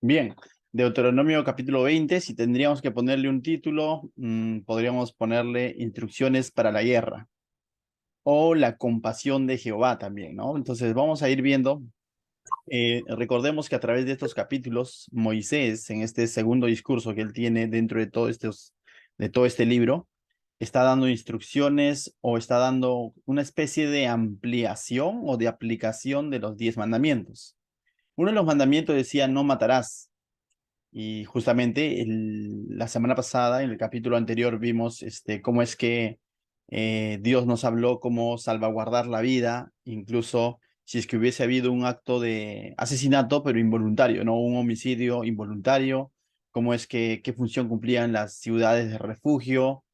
Bien, Deuteronomio capítulo 20, si tendríamos que ponerle un título, podríamos ponerle Instrucciones para la guerra o La compasión de Jehová también, ¿no? Entonces vamos a ir viendo. Recordemos que a través de estos capítulos, Moisés, en este segundo discurso que él tiene dentro de todo este libro, está dando instrucciones o está dando una especie de ampliación o de aplicación de los 10 mandamientos. Uno de los mandamientos decía, no matarás. Y justamente la semana pasada, en el capítulo anterior, vimos cómo es que Dios nos habló cómo salvaguardar la vida, incluso si es que hubiese habido un acto de asesinato, pero involuntario, no un homicidio involuntario, cómo es que, qué función cumplían las ciudades de refugio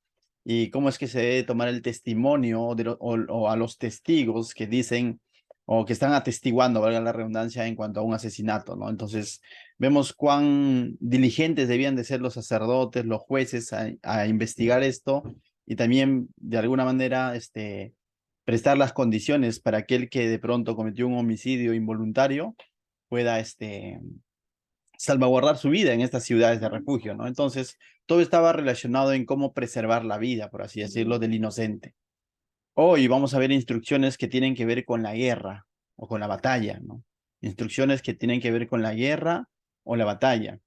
y cómo es que se debe tomar el testimonio o a los testigos que dicen o que están atestiguando, valga la redundancia, en cuanto a un asesinato, ¿no? Entonces, vemos cuán diligentes debían de ser los sacerdotes, los jueces a investigar esto y también, de alguna manera, prestar las condiciones para aquel que de pronto cometió un homicidio involuntario pueda, salvaguardar su vida en estas ciudades de refugio, ¿no? Entonces, todo estaba relacionado en cómo preservar la vida, por así decirlo, del inocente. Hoy vamos a ver instrucciones que tienen que ver con la guerra o con la batalla, ¿no? Instrucciones que tienen que ver con la guerra o la batalla.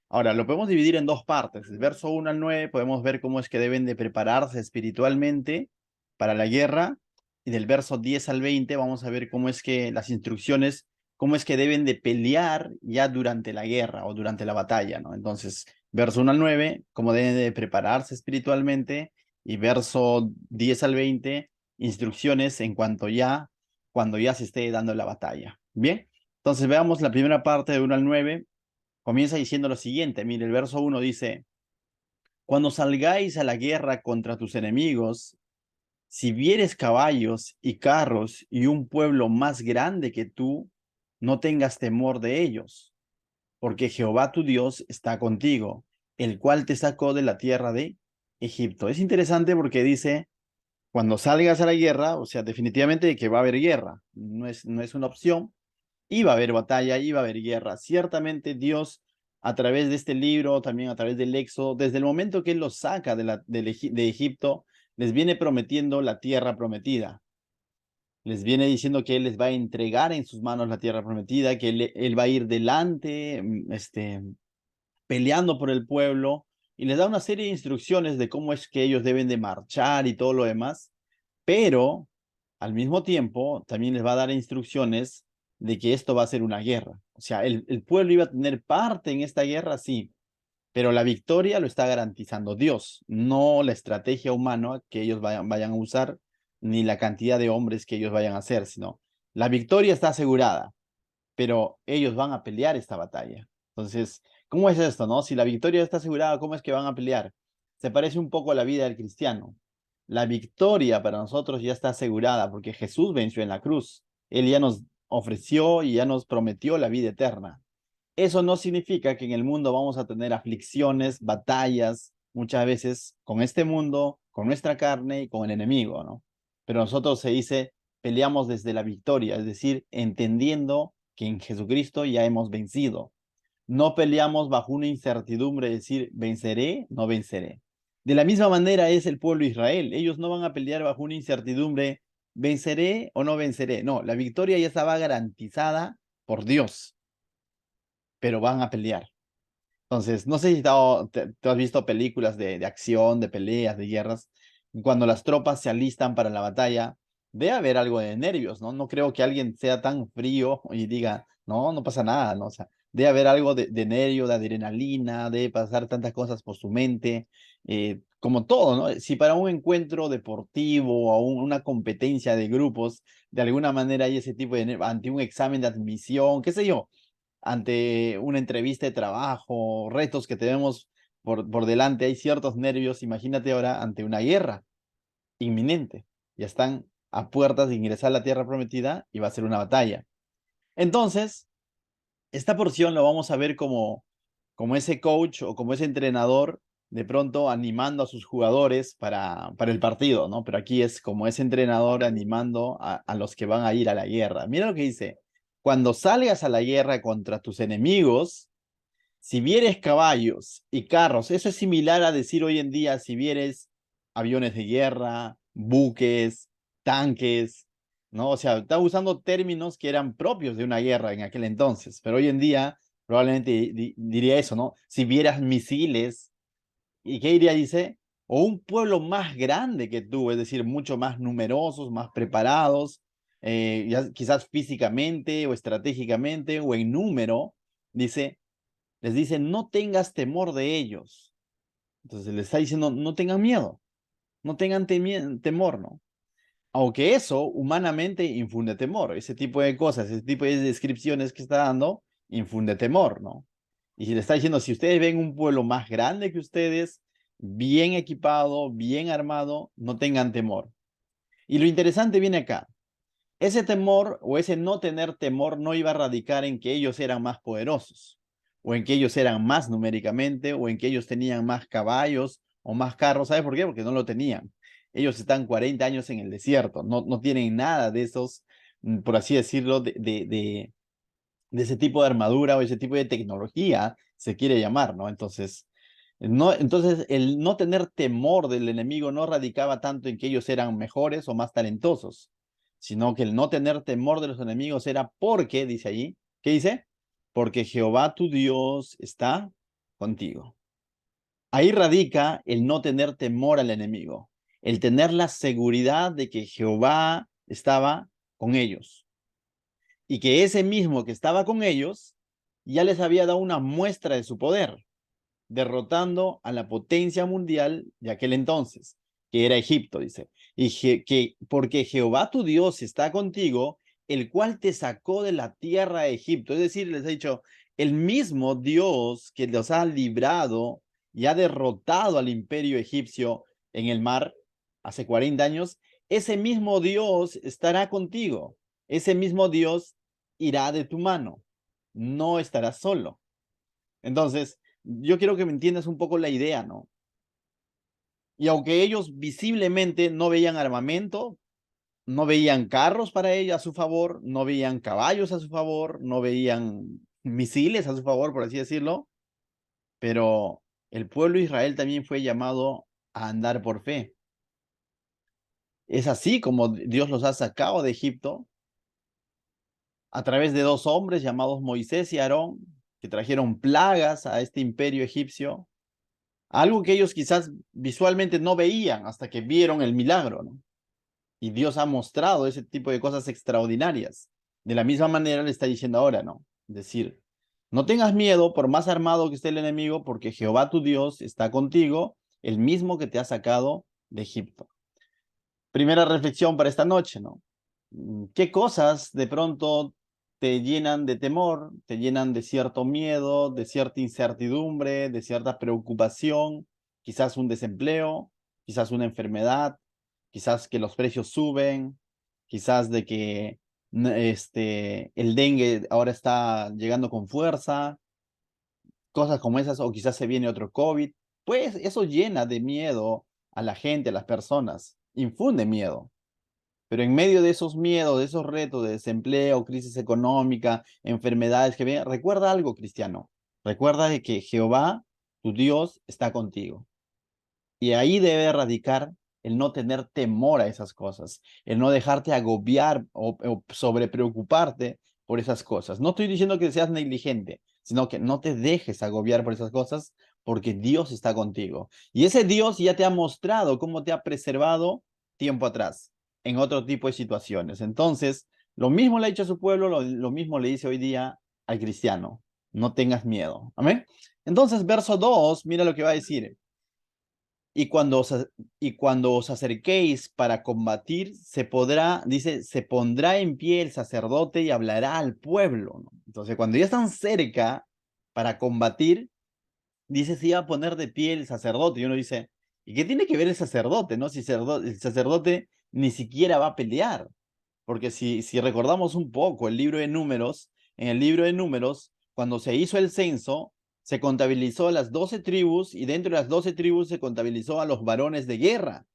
Ahora, lo podemos dividir en dos partes. El verso 1 al 9 podemos ver cómo es que deben de prepararse espiritualmente para la guerra. Y del verso 10 al 20 vamos a ver cómo es que las instrucciones, cómo es que deben de pelear ya durante la guerra o durante la batalla, ¿no? Entonces, verso 1 al 9, cómo deben de prepararse espiritualmente. Y verso 10 al 20, instrucciones en cuando ya se esté dando la batalla. Bien, entonces veamos la primera parte de 1 al 9. Comienza diciendo lo siguiente, mire, el verso 1 dice, cuando salgáis a la guerra contra tus enemigos, si vieres caballos y carros y un pueblo más grande que tú, no tengas temor de ellos, porque Jehová tu Dios está contigo, el cual te sacó de la tierra de Egipto. Es interesante porque dice, cuando salgas a la guerra, o sea, definitivamente que va a haber guerra, no es una opción, iba a haber batalla, iba a haber guerra. Ciertamente Dios, a través de este libro, también a través del Éxodo, desde el momento que Él los saca de Egipto, les viene prometiendo la tierra prometida. Les viene diciendo que Él les va a entregar en sus manos la tierra prometida, que Él va a ir delante, peleando por el pueblo, y les da una serie de instrucciones de cómo es que ellos deben de marchar y todo lo demás, pero al mismo tiempo también les va a dar instrucciones de que esto va a ser una guerra. O sea, el pueblo iba a tener parte en esta guerra, sí, pero la victoria lo está garantizando Dios, no la estrategia humana que ellos vayan a usar, ni la cantidad de hombres que ellos vayan a hacer, sino la victoria está asegurada, pero ellos van a pelear esta batalla. Entonces, ¿cómo es esto, no? Si la victoria está asegurada, ¿cómo es que van a pelear? Se parece un poco a la vida del cristiano. La victoria para nosotros ya está asegurada porque Jesús venció en la cruz. Él ya nos ofreció y ya nos prometió la vida eterna. Eso no significa que en el mundo vamos a tener aflicciones, batallas, muchas veces con este mundo, con nuestra carne y con el enemigo, ¿no? Pero nosotros se dice, peleamos desde la victoria, es decir, entendiendo que en Jesucristo ya hemos vencido. No peleamos bajo una incertidumbre de decir, venceré, no venceré. De la misma manera es el pueblo de Israel. Ellos no van a pelear bajo una incertidumbre, venceré o no venceré. No, la victoria ya estaba garantizada por Dios, pero van a pelear. Entonces, no sé si tú has visto películas de acción, de peleas, de guerras. Cuando las tropas se alistan para la batalla, debe haber algo de nervios, ¿no? No creo que alguien sea tan frío y diga, no, no pasa nada, ¿no? O sea, debe haber algo de nervio, de adrenalina, debe pasar tantas cosas por su mente, como todo, ¿no? Si para un encuentro deportivo o una competencia de grupos, de alguna manera hay ese tipo de nervio, ante un examen de admisión, qué sé yo, ante una entrevista de trabajo, retos que tenemos por delante, hay ciertos nervios. Imagínate ahora ante una guerra inminente. Ya están a puertas de ingresar a la tierra prometida y va a ser una batalla. Entonces, esta porción lo vamos a ver como ese coach o como ese entrenador de pronto animando a sus jugadores para el partido, ¿no? Pero aquí es como ese entrenador animando a los que van a ir a la guerra. Mira lo que dice, cuando salgas a la guerra contra tus enemigos, si vieres caballos y carros, eso es similar a decir hoy en día, si vieres aviones de guerra, buques, tanques, ¿no? O sea, está usando términos que eran propios de una guerra en aquel entonces, pero hoy en día probablemente diría eso, ¿no? Si vieras misiles, ¿y qué diría? Dice, o un pueblo más grande que tú, es decir, mucho más numerosos, más preparados, ya quizás físicamente o estratégicamente o en número, dice, les dice, no tengas temor de ellos. Entonces les está diciendo, no tengan miedo, no tengan temor, ¿no? Aunque eso humanamente infunde temor, ese tipo de cosas, ese tipo de descripciones que está dando, infunde temor, ¿no? Y si le está diciendo, si ustedes ven un pueblo más grande que ustedes, bien equipado, bien armado, no tengan temor. Y lo interesante viene acá. Ese temor o ese no tener temor no iba a radicar en que ellos eran más poderosos, o en que ellos eran más numéricamente, o en que ellos tenían más caballos o más carros. ¿Sabes por qué? Porque no lo tenían. Ellos están 40 años en el desierto, no tienen nada de esos, por así decirlo, de ese tipo de armadura o ese tipo de tecnología, se quiere llamar, ¿no? Entonces, entonces, el no tener temor del enemigo no radicaba tanto en que ellos eran mejores o más talentosos, sino que el no tener temor de los enemigos era porque, dice allí, ¿qué dice? Porque Jehová tu Dios está contigo. Ahí radica el no tener temor al enemigo, el tener la seguridad de que Jehová estaba con ellos y que ese mismo que estaba con ellos ya les había dado una muestra de su poder, derrotando a la potencia mundial de aquel entonces, que era Egipto, dice. Y que porque Jehová tu Dios está contigo, el cual te sacó de la tierra de Egipto. Es decir, les ha dicho, el mismo Dios que los ha librado y ha derrotado al imperio egipcio en el mar hace 40 años, ese mismo Dios estará contigo. Ese mismo Dios irá de tu mano. No estarás solo. Entonces, yo quiero que me entiendas un poco la idea, ¿no? Y aunque ellos visiblemente no veían armamento, no veían carros para ella a su favor, no veían caballos a su favor, no veían misiles a su favor, por así decirlo, pero el pueblo de Israel también fue llamado a andar por fe. Es así como Dios los ha sacado de Egipto a través de dos hombres llamados Moisés y Aarón, que trajeron plagas a este imperio egipcio. Algo que ellos quizás visualmente no veían hasta que vieron el milagro, ¿no? Y Dios ha mostrado ese tipo de cosas extraordinarias. De la misma manera le está diciendo ahora, ¿no? Es decir, no tengas miedo por más armado que esté el enemigo, porque Jehová tu Dios está contigo, el mismo que te ha sacado de Egipto. Primera reflexión para esta noche, ¿no? ¿Qué cosas de pronto te llenan de temor, te llenan de cierto miedo, de cierta incertidumbre, de cierta preocupación? Quizás un desempleo, quizás una enfermedad, quizás que los precios suben, quizás de que el dengue ahora está llegando con fuerza, cosas como esas, o quizás se viene otro COVID. Pues eso llena de miedo a la gente, a las personas, infunde miedo. Pero en medio de esos miedos, de esos retos de desempleo, crisis económica, enfermedades que vienen, recuerda algo, cristiano. Recuerda de que Jehová, tu Dios, está contigo. Y ahí debe radicar el no tener temor a esas cosas, el no dejarte agobiar o sobre preocuparte por esas cosas. No estoy diciendo que seas negligente, sino que no te dejes agobiar por esas cosas porque Dios está contigo. Y ese Dios ya te ha mostrado cómo te ha preservado tiempo atrás en otro tipo de situaciones. Entonces, lo mismo le ha dicho a su pueblo, lo mismo le dice hoy día al cristiano. No tengas miedo. Amén. Entonces, verso 2, mira lo que va a decir. Y cuando os acerquéis para combatir, se podrá, dice, se pondrá en pie el sacerdote y hablará al pueblo, ¿no? Entonces, cuando ya están cerca para combatir, dice, se iba a poner de pie el sacerdote. Y uno dice, ¿y qué tiene que ver el sacerdote, no? Si el sacerdote ni siquiera va a pelear. Porque si recordamos un poco el libro de Números, en el libro de Números, cuando se hizo el censo, se contabilizó a las 12 tribus y dentro de las 12 tribus se contabilizó a los varones de guerra,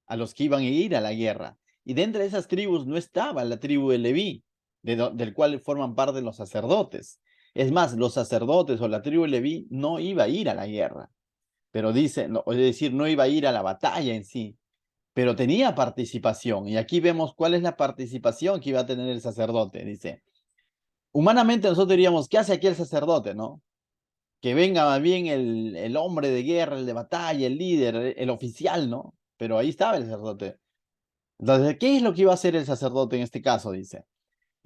a los que iban a ir a la guerra. Y dentro de esas tribus no estaba la tribu de Leví, del cual forman parte los sacerdotes. Es más, los sacerdotes o la tribu de Leví no iba a ir a la guerra, pero dice, no, es decir, no iba a ir a la batalla en sí, pero tenía participación. Y aquí vemos cuál es la participación que iba a tener el sacerdote. Dice, humanamente nosotros diríamos, ¿qué hace aquí el sacerdote, no? Que venga más bien el hombre de guerra, el de batalla, el líder, el oficial, ¿no? Pero ahí estaba el sacerdote. Entonces, ¿qué es lo que iba a hacer el sacerdote en este caso? Dice.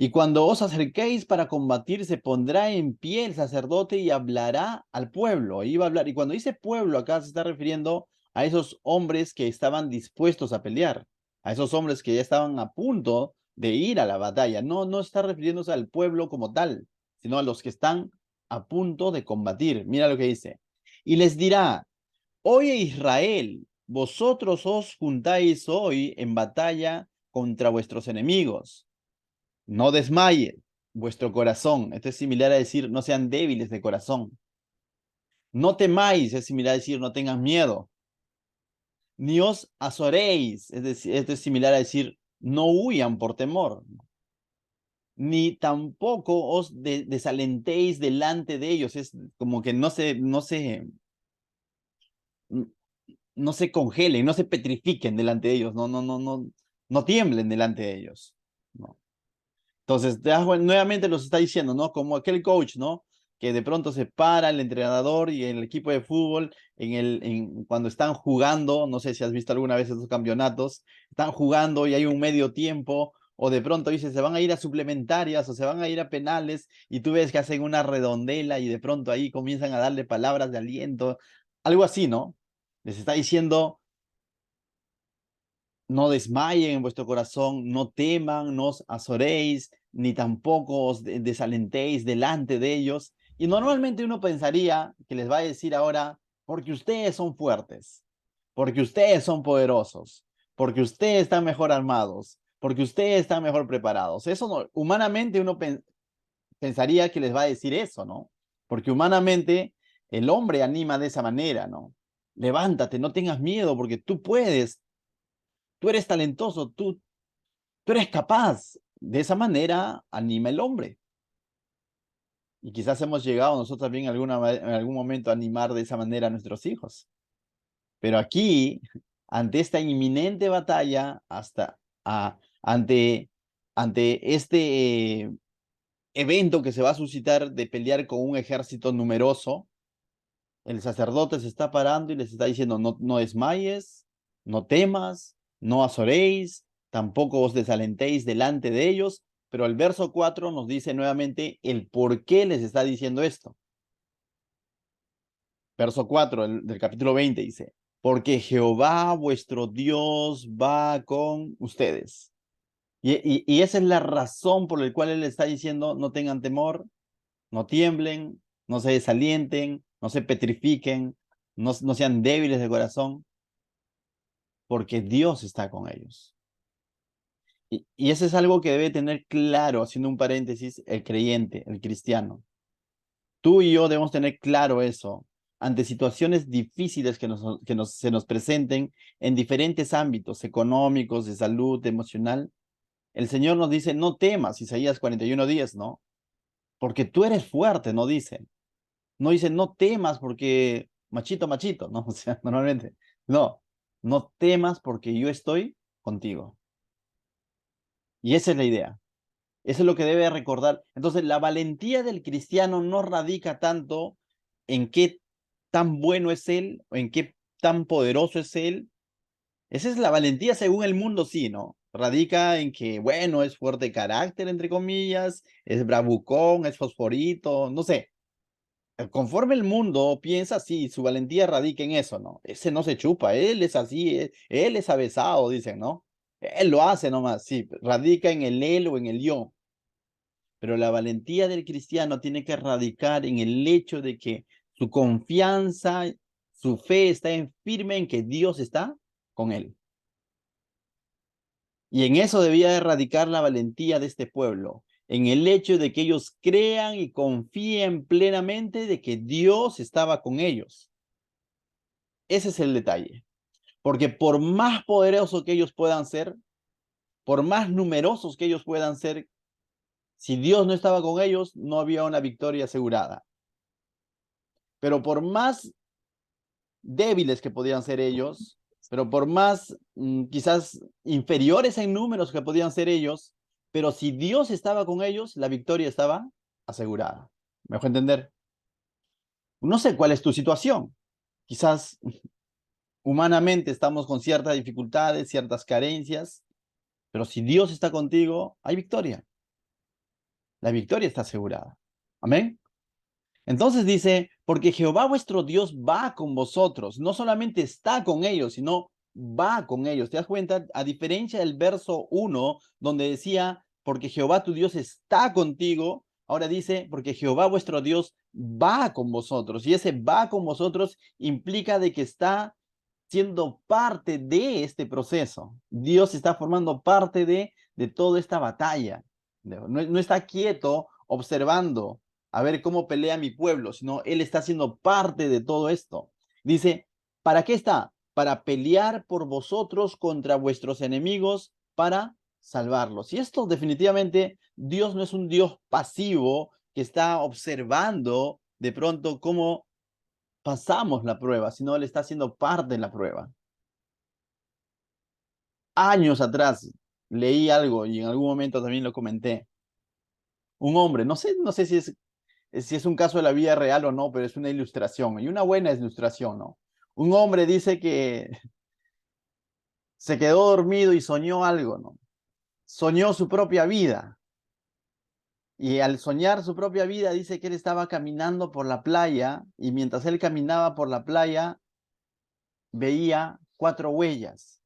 Y cuando os acerquéis para combatir, se pondrá en pie el sacerdote y hablará al pueblo. Ahí va a hablar. Y cuando dice pueblo, acá se está refiriendo a esos hombres que estaban dispuestos a pelear, a esos hombres que ya estaban a punto de ir a la batalla. No, no está refiriéndose al pueblo como tal, sino a los que están a punto de combatir. Mira lo que dice. Y les dirá, oye Israel, vosotros os juntáis hoy en batalla contra vuestros enemigos. No desmaye vuestro corazón. Esto es similar a decir, no sean débiles de corazón. No temáis, es similar a decir, no tengan miedo. Ni os azoréis, es decir, esto es similar a decir, no huyan por temor. Ni tampoco os desalentéis delante de ellos. Es como que no se congelen, no se petrifiquen delante de ellos, no tiemblen delante de ellos. No. Entonces, nuevamente los está diciendo, ¿no? Como aquel coach, ¿no? Que de pronto se para el entrenador y el equipo de fútbol cuando están jugando, no sé si has visto alguna vez esos campeonatos, están jugando y hay un medio tiempo, o de pronto dice, se van a ir a suplementarias o se van a ir a penales, y tú ves que hacen una redondela y de pronto ahí comienzan a darle palabras de aliento, algo así, ¿no? Les está diciendo, no desmayen en vuestro corazón, no teman, no os azoréis, ni tampoco os desalentéis delante de ellos. Y normalmente uno pensaría que les va a decir ahora, porque ustedes son fuertes, porque ustedes son poderosos, porque ustedes están mejor armados, porque ustedes están mejor preparados. Eso no, humanamente uno pensaría que les va a decir eso, ¿no? Porque humanamente el hombre anima de esa manera, ¿no? Levántate, no tengas miedo, porque tú puedes, tú eres talentoso, tú eres capaz. De esa manera anima el hombre. Y quizás hemos llegado nosotros también en algún momento a animar de esa manera a nuestros hijos. Pero aquí, ante esta inminente batalla, ante este evento que se va a suscitar de pelear con un ejército numeroso, el sacerdote se está parando y les está diciendo, no, no desmayes, no temas, no azoréis, tampoco os desalentéis delante de ellos, pero el verso 4 nos dice nuevamente el por qué les está diciendo esto. Verso 4 del capítulo 20 dice, porque Jehová vuestro Dios va con ustedes. Y esa es la razón por la cual él está diciendo, no tengan temor, no tiemblen, no se desalienten, no se petrifiquen, no sean débiles de corazón, porque Dios está con ellos. Y eso es algo que debe tener claro, haciendo un paréntesis, el creyente, el cristiano. Tú y yo debemos tener claro eso ante situaciones difíciles se nos presenten en diferentes ámbitos económicos, de salud, emocional. El Señor nos dice, no temas, Isaías 41:10, ¿no? Porque tú eres fuerte, no dice. No dice, no temas porque machito, machito, ¿no? O sea, normalmente, no, no temas porque yo estoy contigo. Y esa es la idea. Eso es lo que debe recordar. Entonces, la valentía del cristiano no radica tanto en qué tan bueno es él o en qué tan poderoso es él. Esa es la valentía según el mundo, sí, ¿no? Radica en que, bueno, es fuerte de carácter, entre comillas, es bravucón, es fosforito, no sé. Conforme el mundo piensa así, su valentía radica en eso, ¿no? Ese no se chupa, él es así, él es avesado, dicen, ¿no? Él lo hace nomás, sí, radica en el él o en el yo. Pero la valentía del cristiano tiene que radicar en el hecho de que su confianza, su fe está en firme en que Dios está con él. Y en eso debía de radicar la valentía de este pueblo, en el hecho de que ellos crean y confíen plenamente de que Dios estaba con ellos. Ese es el detalle. Porque por más poderosos que ellos puedan ser, por más numerosos que ellos puedan ser, Si Dios no estaba con ellos, no había una victoria asegurada. Pero por más débiles que podían ser ellos, pero por más quizás inferiores en números que podían ser ellos, pero si Dios estaba con ellos, la victoria estaba asegurada. ¿Me dejo entender? No sé cuál es tu situación. Quizás humanamente estamos con ciertas dificultades, ciertas carencias, pero si Dios está contigo, hay victoria. La victoria está asegurada. Amén. Entonces dice, porque Jehová vuestro Dios va con vosotros, no solamente está con ellos, sino va con ellos. ¿Te das cuenta? A diferencia del verso 1, donde decía, porque Jehová tu Dios está contigo, ahora dice, porque Jehová vuestro Dios va con vosotros. Y ese va con vosotros implica de que está siendo parte de este proceso. Dios está formando parte de toda esta batalla. No está quieto observando a ver cómo pelea mi pueblo, sino Él está siendo parte de todo esto. Dice, ¿para qué está? Para pelear por vosotros contra vuestros enemigos, para salvarlos. Y esto definitivamente, Dios no es un Dios pasivo que está observando de pronto cómo pasamos la prueba, sino Él está siendo parte de la prueba. Años atrás leí algo y en algún momento también lo comenté. Un hombre, no sé si es un caso de la vida real o no, pero es una ilustración y una buena ilustración, ¿no? Un hombre dice que se quedó dormido y soñó algo, ¿no? Soñó su propia vida y al soñar su propia vida dice que él estaba caminando por la playa y mientras él caminaba por la playa veía 4 huellas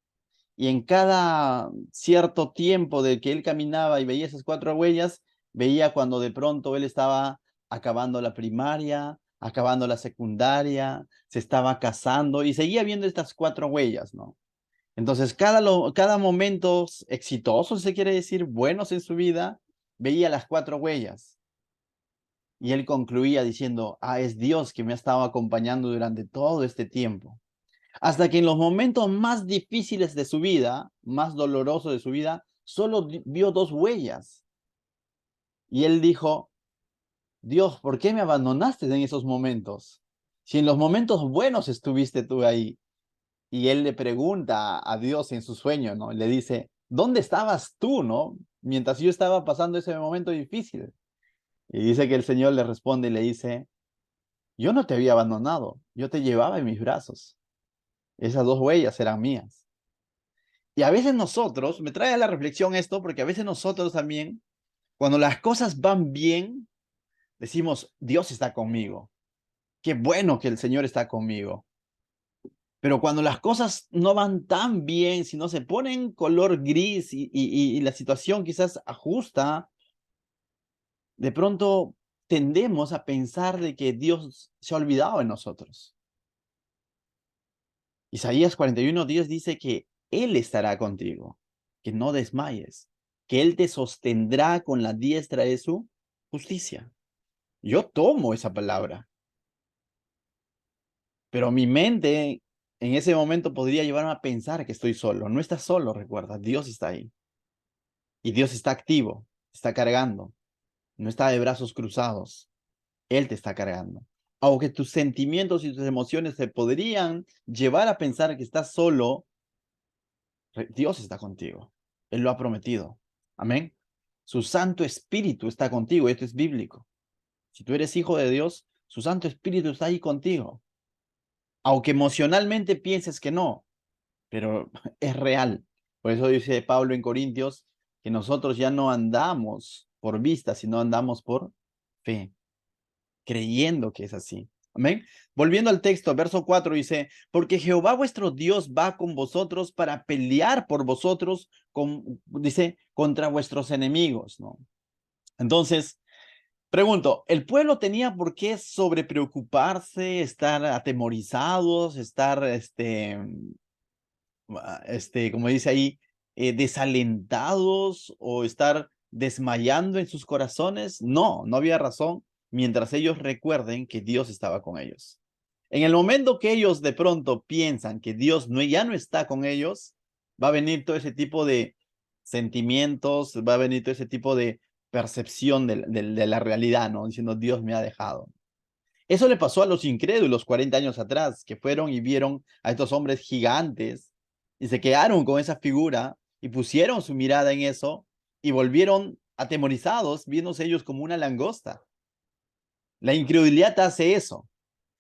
y en cada cierto tiempo de que él caminaba y veía esas 4 huellas, veía cuando de pronto él estaba acabando la primaria, acabando la secundaria, se estaba casando y seguía viendo estas 4 huellas, ¿no? Entonces, cada momento exitoso, si se quiere decir, buenos en su vida, veía las 4 huellas. Y él concluía diciendo, es Dios que me ha estado acompañando durante todo este tiempo. Hasta que en los momentos más difíciles de su vida, más dolorosos de su vida, solo vio 2 huellas. Y él dijo, Dios, ¿por qué me abandonaste en esos momentos? Si en los momentos buenos estuviste tú ahí. Y él le pregunta a Dios en su sueño, ¿no? Le dice, ¿dónde estabas tú, no? Mientras yo estaba pasando ese momento difícil. Y dice que el Señor le responde y le dice, yo no te había abandonado, yo te llevaba en mis brazos. Esas 2 huellas eran mías. Y a veces nosotros, me trae a la reflexión esto, porque a veces nosotros también, cuando las cosas van bien, decimos, Dios está conmigo. Qué bueno que el Señor está conmigo. Pero cuando las cosas no van tan bien, si no se ponen color gris y la situación quizás ajusta, de pronto tendemos a pensar de que Dios se ha olvidado de nosotros. Isaías 41:10 dice que Él estará contigo, que no desmayes, que Él te sostendrá con la diestra de su justicia. Yo tomo esa palabra, pero mi mente en ese momento podría llevarme a pensar que estoy solo. No estás solo, recuerda, Dios está ahí. Y Dios está activo, está cargando, no está de brazos cruzados. Él te está cargando. Aunque tus sentimientos y tus emociones te podrían llevar a pensar que estás solo, Dios está contigo. Él lo ha prometido. Amén. Su Santo Espíritu está contigo. Esto es bíblico. Si tú eres hijo de Dios, su Santo Espíritu está ahí contigo. Aunque emocionalmente pienses que no, pero es real. Por eso dice Pablo en Corintios que nosotros ya no andamos por vista, sino andamos por fe, creyendo que es así. Amén. Volviendo al texto, verso 4 dice, porque Jehová vuestro Dios va con vosotros para pelear por vosotros, dice, contra vuestros enemigos, ¿no? Entonces, pregunto, ¿el pueblo tenía por qué sobrepreocuparse, estar atemorizados, estar, como dice ahí, desalentados o estar desmayando en sus corazones? No, no había razón mientras ellos recuerden que Dios estaba con ellos. En el momento que ellos de pronto piensan que Dios ya no está con ellos, va a venir todo ese tipo de sentimientos, va a venir todo ese tipo de percepción de la realidad, ¿no? Diciendo, Dios me ha dejado. Eso le pasó a los incrédulos 40 años atrás, que fueron y vieron a estos hombres gigantes y se quedaron con esa figura y pusieron su mirada en eso y volvieron atemorizados, viéndose ellos como una langosta. La incredulidad hace eso.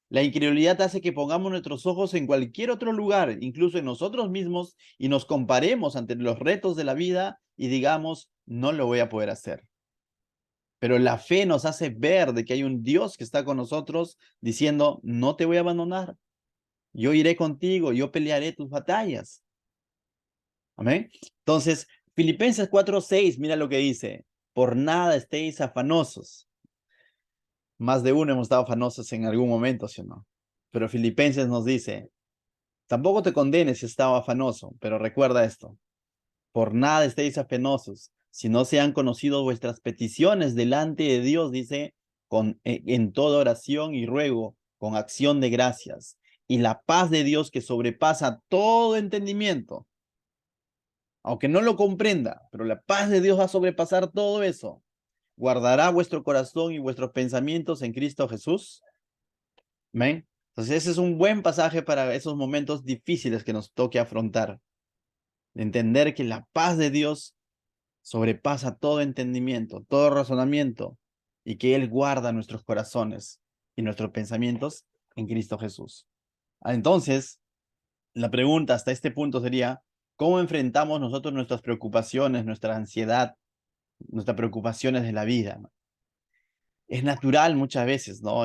La incredulidad hace que pongamos nuestros ojos en cualquier otro lugar, incluso en nosotros mismos, y nos comparemos ante los retos de la vida y digamos, no lo voy a poder hacer. Pero la fe nos hace ver de que hay un Dios que está con nosotros diciendo, no te voy a abandonar. Yo iré contigo, yo pelearé tus batallas. Amén. Entonces, Filipenses 4:6, mira lo que dice. Por nada estéis afanosos. Más de uno hemos estado afanosos en algún momento, ¿sí o no? Pero Filipenses nos dice, tampoco te condenes si estaba afanoso, pero recuerda esto. Por nada estéis afanosos, si no sean conocidos vuestras peticiones delante de Dios, dice, en toda oración y ruego, con acción de gracias. Y la paz de Dios que sobrepasa todo entendimiento, aunque no lo comprenda, pero la paz de Dios va a sobrepasar todo eso, guardará vuestro corazón y vuestros pensamientos en Cristo Jesús. Amén. Entonces ese es un buen pasaje para esos momentos difíciles que nos toque afrontar. Entender que la paz de Dios sobrepasa todo entendimiento, todo razonamiento, y que Él guarda nuestros corazones y nuestros pensamientos en Cristo Jesús. Entonces, la pregunta hasta este punto sería, ¿cómo enfrentamos nosotros nuestras preocupaciones, nuestra ansiedad, nuestras preocupaciones de la vida? Es natural muchas veces, ¿no?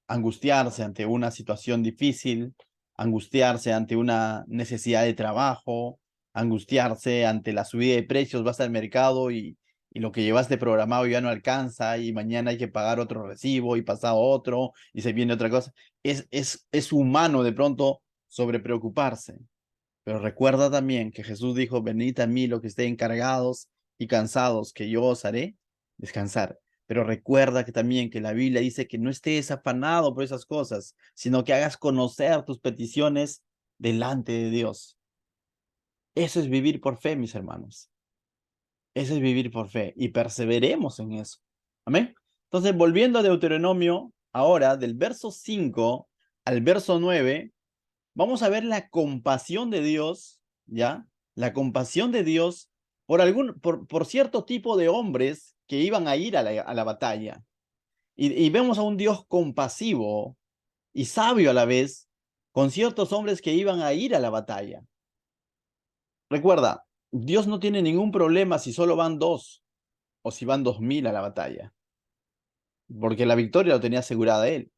Angustiarse ante una situación difícil, angustiarse ante una necesidad de trabajo, angustiarse ante la subida de precios, vas al mercado y lo que llevaste programado ya no alcanza y mañana hay que pagar otro recibo y pasado otro y se viene otra cosa. Es humano de pronto sobre preocuparse, pero recuerda también que Jesús dijo, venid a mí los que estén encargados y cansados, que yo os haré descansar. Pero recuerda que también que la Biblia dice que no estés afanado por esas cosas, sino que hagas conocer tus peticiones delante de Dios. Eso es vivir por fe, mis hermanos. Eso es vivir por fe y perseveremos en eso. Amén. Entonces, volviendo a Deuteronomio, ahora del verso 5 al verso 9, vamos a ver la compasión de Dios, ¿ya? La compasión de Dios por cierto tipo de hombres que iban a ir a la batalla. Y vemos a un Dios compasivo y sabio a la vez con ciertos hombres que iban a ir a la batalla. Recuerda, Dios no tiene ningún problema si solo van 2 o si van 2000 a la batalla, porque la victoria lo tenía asegurada él.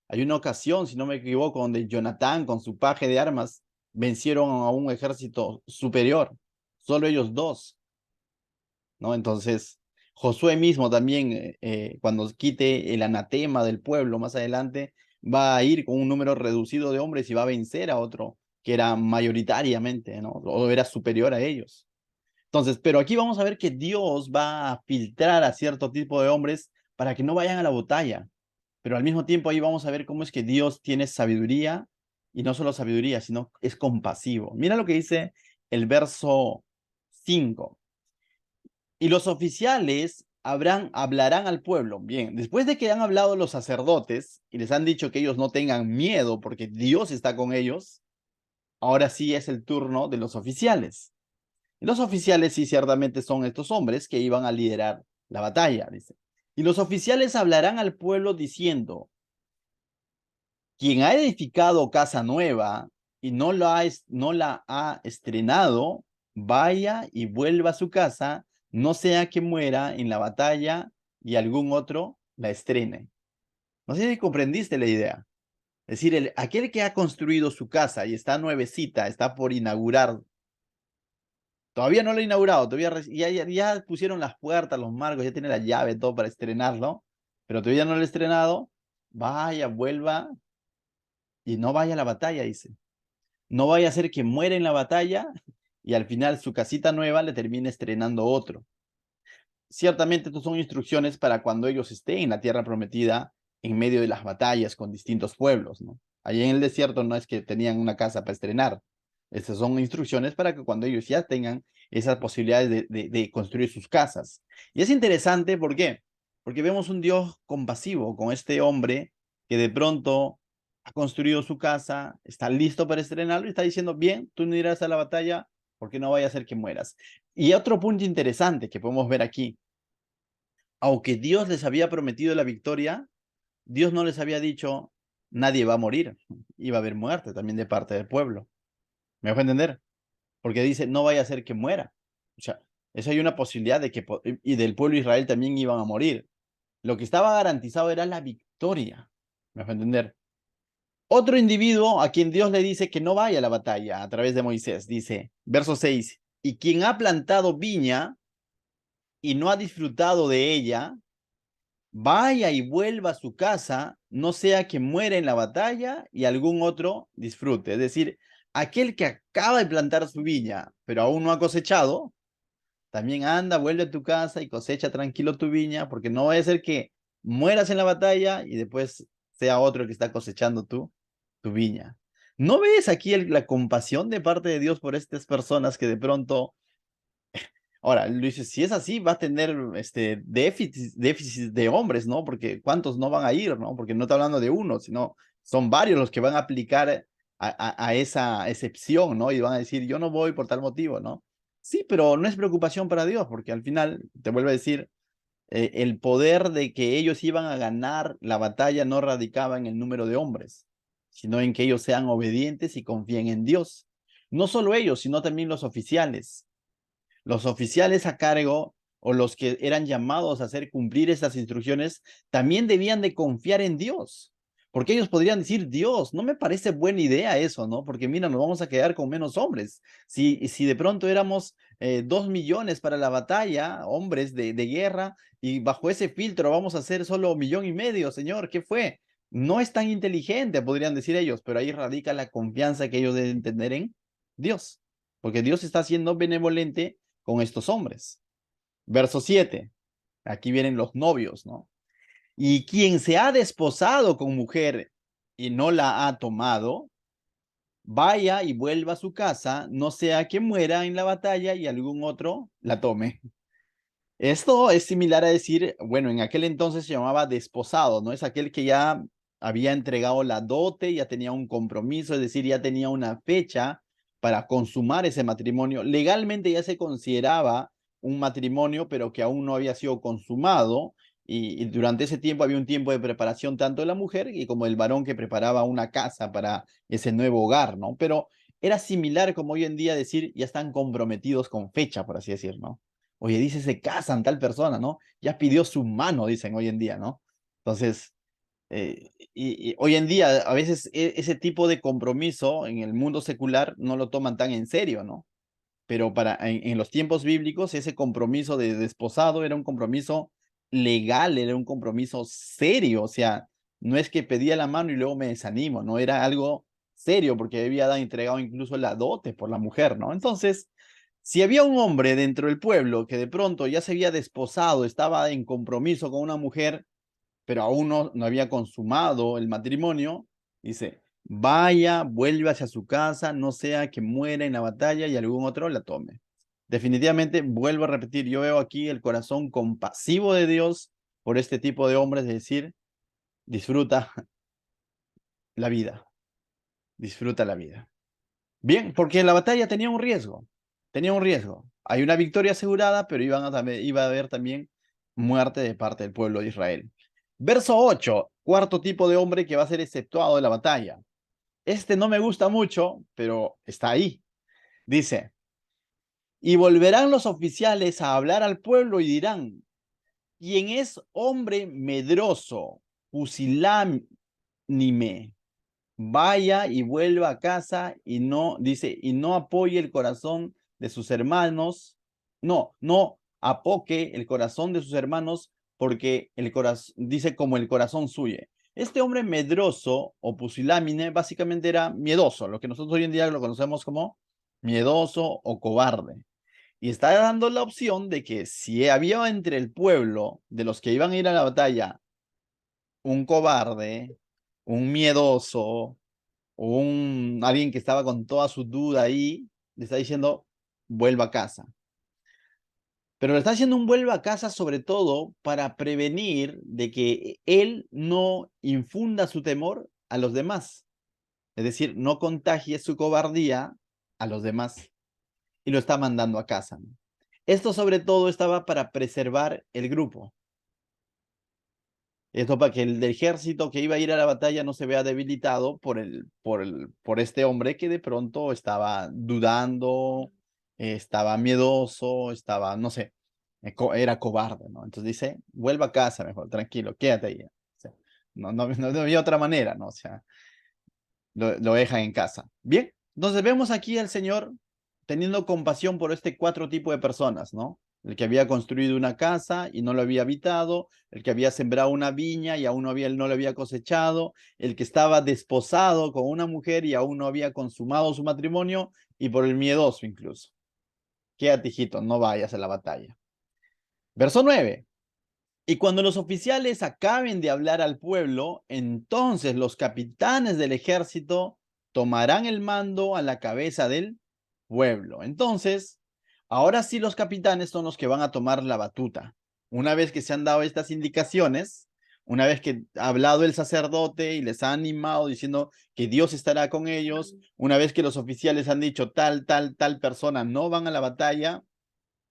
Hay una ocasión, si no me equivoco, donde Jonatán con su paje de armas vencieron a un ejército superior, solo ellos 2, ¿no? Entonces, Josué mismo también, cuando quite el anatema del pueblo más adelante, va a ir con un número reducido de hombres y va a vencer a otro que era mayoritariamente, ¿no? O era superior a ellos. Entonces, pero aquí vamos a ver que Dios va a filtrar a cierto tipo de hombres para que no vayan a la batalla. Pero al mismo tiempo ahí vamos a ver cómo es que Dios tiene sabiduría y no solo sabiduría, sino es compasivo. Mira lo que dice el verso 5. Y los oficiales hablarán al pueblo. Bien, después de que han hablado los sacerdotes y les han dicho que ellos no tengan miedo porque Dios está con ellos, ahora sí es el turno de los oficiales. Y los oficiales sí ciertamente son estos hombres que iban a liderar la batalla, dice. Y los oficiales hablarán al pueblo diciendo, quien ha edificado casa nueva y no la ha estrenado, vaya y vuelva a su casa, no sea que muera en la batalla y algún otro la estrene. No sé si comprendiste la idea. Es decir, aquel que ha construido su casa y está nuevecita, está por inaugurar, todavía no lo ha inaugurado, todavía ya pusieron las puertas, los marcos, ya tiene la llave, todo para estrenarlo, pero todavía no lo ha estrenado, vaya, vuelva y no vaya a la batalla, dice. No vaya a ser que muera en la batalla y al final su casita nueva le termine estrenando otro. Ciertamente estas son instrucciones para cuando ellos estén en la tierra prometida en medio de las batallas con distintos pueblos, ¿no? Allí en el desierto no es que tenían una casa para estrenar, Estas son instrucciones para que cuando ellos ya tengan esas posibilidades de construir sus casas. Y es interesante, ¿por qué? Porque vemos un Dios compasivo con este hombre que de pronto ha construido su casa, está listo para estrenarlo y está diciendo, bien, tú no irás a la batalla porque no vaya a ser que mueras. Y otro punto interesante que podemos ver aquí, aunque Dios les había prometido la victoria, Dios no les había dicho, nadie va a morir, iba a haber muerte también de parte del pueblo. ¿Me dejo entender? Porque dice, no vaya a ser que muera. O sea, eso hay una posibilidad de que, y del pueblo de Israel también iban a morir. Lo que estaba garantizado era la victoria. ¿Me dejo entender? Otro individuo a quien Dios le dice que no vaya a la batalla a través de Moisés, dice, verso 6, y quien ha plantado viña y no ha disfrutado de ella, vaya y vuelva a su casa, no sea que muera en la batalla y algún otro disfrute. Es decir, aquel que acaba de plantar su viña, pero aún no ha cosechado, también anda, vuelve a tu casa y cosecha tranquilo tu viña, porque no va a ser que mueras en la batalla y después sea otro el que está cosechando tu viña. ¿No ves aquí la compasión de parte de Dios por estas personas que de pronto... Ahora, Luis, si es así, va a tener déficit de hombres, ¿no? Porque ¿cuántos no van a ir, no? Porque no está hablando de uno, sino son varios los que van a aplicar a esa excepción, ¿no? Y van a decir, yo no voy por tal motivo, ¿no? Sí, pero no es preocupación para Dios, porque al final, te vuelvo a decir, el poder de que ellos iban a ganar la batalla no radicaba en el número de hombres, sino en que ellos sean obedientes y confíen en Dios. No solo ellos, sino también los oficiales. Los oficiales a cargo o los que eran llamados a hacer cumplir esas instrucciones también debían de confiar en Dios. Porque ellos podrían decir, Dios, no me parece buena idea eso, ¿no? Porque mira, nos vamos a quedar con menos hombres. Si de pronto éramos 2 millones para la batalla, hombres de guerra, y bajo ese filtro vamos a hacer solo 1,5 millones, Señor, ¿qué fue? No es tan inteligente, podrían decir ellos, pero ahí radica la confianza que ellos deben tener en Dios. Porque Dios está siendo benevolente con estos hombres. Verso 7. Aquí vienen los novios, ¿no? Y quien se ha desposado con mujer y no la ha tomado, vaya y vuelva a su casa, no sea que muera en la batalla y algún otro la tome. Esto es similar a decir, bueno, en aquel entonces se llamaba desposado, ¿no? Es aquel que ya había entregado la dote, ya tenía un compromiso, es decir, ya tenía una fecha para consumar ese matrimonio. Legalmente ya se consideraba un matrimonio, pero que aún no había sido consumado. Y durante ese tiempo había un tiempo de preparación tanto de la mujer y como el varón que preparaba una casa para ese nuevo hogar, ¿no? Pero era similar como hoy en día decir, ya están comprometidos con fecha, por así decir, ¿no? Oye, dice, se casan tal persona, ¿no? Ya pidió su mano, dicen hoy en día, ¿no? Entonces, y hoy en día a veces ese tipo de compromiso en el mundo secular no lo toman tan en serio, ¿no? Pero en los tiempos bíblicos ese compromiso de desposado era un compromiso legal, era un compromiso serio, o sea, no es que pedía la mano y luego me desanimo, no era algo serio porque había entregado incluso la dote por la mujer, ¿no? Entonces, si había un hombre dentro del pueblo que de pronto ya se había desposado, estaba en compromiso con una mujer, pero aún no había consumado el matrimonio, dice, vaya, vuelva hacia su casa, no sea que muera en la batalla y algún otro la tome. Definitivamente, vuelvo a repetir, yo veo aquí el corazón compasivo de Dios por este tipo de hombres, es decir, disfruta la vida, disfruta la vida. Bien, porque la batalla tenía un riesgo, tenía un riesgo. Hay una victoria asegurada, pero iba a haber también muerte de parte del pueblo de Israel. Verso 8, cuarto tipo de hombre que va a ser exceptuado de la batalla. Este no me gusta mucho, pero está ahí. Dice, y volverán los oficiales a hablar al pueblo y dirán, ¿quién es hombre medroso, pusilánime, vaya y vuelva a casa y no, dice, y no apoye el corazón de sus hermanos, no apoque el corazón de sus hermanos, porque el corazón, dice como el corazón suyo. Este hombre medroso o pusilánime básicamente era miedoso, lo que nosotros hoy en día lo conocemos como miedoso o cobarde. Y está dando la opción de que si había entre el pueblo de los que iban a ir a la batalla un cobarde, un miedoso, o alguien que estaba con toda su duda ahí, le está diciendo, vuelva a casa. Pero le está haciendo un vuelva a casa sobre todo para prevenir de que él no infunda su temor a los demás. Es decir, no contagie su cobardía a los demás y lo está mandando a casa, ¿no? Esto sobre todo estaba para preservar el grupo. Esto para que el del ejército que iba a ir a la batalla no se vea debilitado por este hombre que de pronto estaba dudando, estaba miedoso, estaba, no sé, era cobarde, ¿no? Entonces dice, vuelva a casa mejor, tranquilo, quédate ahí. O sea, no había otra manera, ¿no? O sea, lo dejan en casa. Bien, entonces vemos aquí al Señor teniendo compasión por este cuatro tipos de personas, ¿no? El que había construido una casa y no lo había habitado, el que había sembrado una viña y aún no lo había cosechado, el que estaba desposado con una mujer y aún no había consumado su matrimonio, y por el miedoso incluso. Quédate, hijito, no vayas a la batalla. Verso 9. Y cuando los oficiales acaben de hablar al pueblo, entonces los capitanes del ejército tomarán el mando a la cabeza del pueblo. Entonces, ahora sí los capitanes son los que van a tomar la batuta. Una vez que se han dado estas indicaciones, una vez que ha hablado el sacerdote y les ha animado diciendo que Dios estará con ellos, una vez que los oficiales han dicho tal persona no van a la batalla,